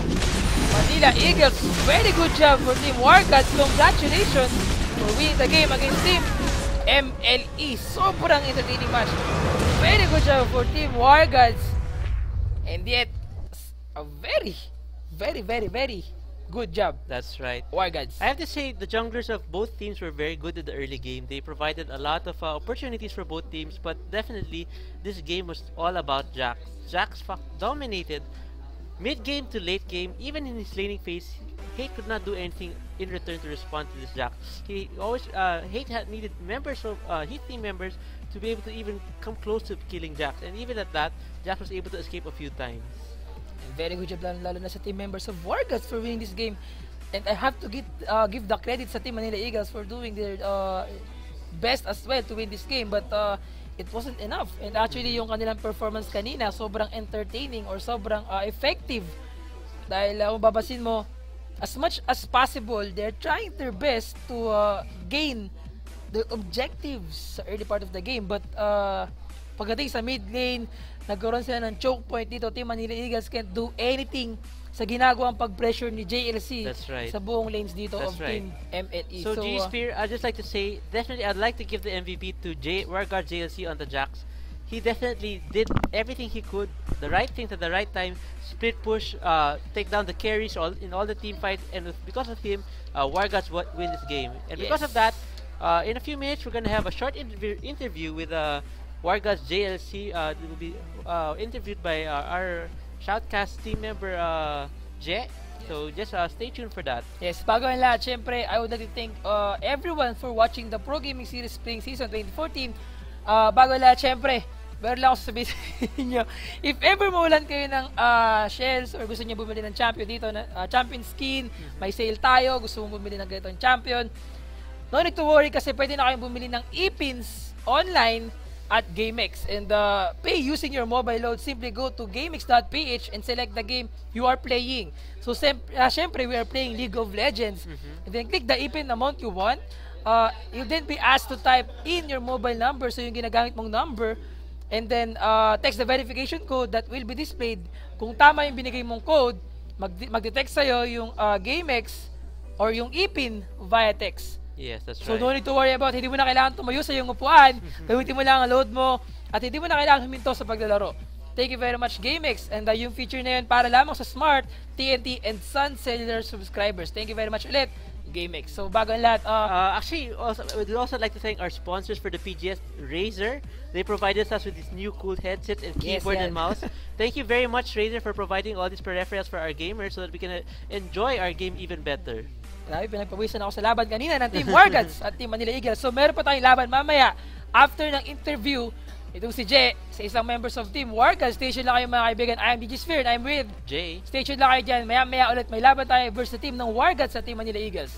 Manila Eagles. Very good job for Team Wargods. Congratulations for winning the game against Team MLE. Sobrang entertaining match. Very good job for Team Wargods. And yet, a very good job. That's right. Wargods. I have to say, the junglers of both teams were very good in the early game. They provided a lot of opportunities for both teams, but definitely, this game was all about Jax. Jax dominated mid-game to late game. Even in his laning phase, Hate could not do anything in return to respond to this Jax. He always, Hate had needed members of his team members to be able to even come close to killing Jax. And even at that, Jax was able to escape a few times. Very good job lalo na sa team members of Wargods for winning this game. And I have to give the credit sa Team Manila Eagles for doing their best as well to win this game. But it wasn't enough. And actually yung kanilang performance kanina sobrang entertaining or sobrang effective. Dahil kung babasin mo, as much as possible, they're trying their best to gain the objectives sa early part of the game. But pagdating sa mid lane, nagkaroon sila ng choke point dito. Team Manila Eagles can't do anything sa ginagawang pag-pressure ni JLC sa buong lanes dito of Team MLE. So GG.Sphere, I'd just like to say, definitely I'd like to give the MVP to Wargods JLC on the Jacks. He definitely did everything he could, the right things at the right time, split push, take down the carries in all the team fights, and because of him, Wargods win this game. And because of that, in a few minutes, we're going to have a short interview with Wargods JLC. It will be interviewed by our Shoutcast team member, Jay. So just stay tuned for that. Yes, bago ang lahat, syempre, I would like to thank everyone for watching the Pro Gaming Series Spring Season 2014. Bago ang lahat, syempre, meron lang ako sasabihin sa inyo. If ever mawalan kayo ng shells or gusto niyo bumili ng champion dito, champion skin, may sale tayo, gusto mong bumili ng ganitong champion, no need to worry kasi pwede na kayong bumili ng e-pins online at GameX and pay using your mobile load. Simply go to gamex.ph and select the game you are playing. So syempre we are playing League of Legends, and then click the e-pin amount you want. You'll then be asked to type in your mobile number, so yung ginagamit mong number, and then text the verification code that will be displayed. Kung tama yung binigay mong code, mag-detect sa'yo yung GameX or yung e-pin via text. Yes, that's So right. no need to worry about, hindi mo na kailangan tumayo sa iyong upuan, gamitin mo lang ang load mo, at hindi mo na kailangan huminto sa paglalaro. Thank you very much, GameX, and yung feature na yun para lamang sa Smart, TNT, and Sun Cellular subscribers. Thank you very much ulit, GameX. So bago ang lahat, actually, we'd also like to thank our sponsors for the PGS, Razer. They provided us with these new cool headsets and keyboard and mouse. Thank you very much, Razer, for providing all these peripherals for our gamers so that we can enjoy our game even better. Grabe, pinagpawisan ako sa laban kanina ng Team Wargods at Team Manila Eagles. So meron pa tayong laban mamaya after ng interview. Itong si Jay sa isang members of Team Wargods. Stay tuned lang kayo mga kaibigan. I am GG.Sphere and I'm with Jay. Stay tuned lang kayo dyan. Maya-maya ulit may laban tayo versus the team ng Wargods sa Team Manila Eagles.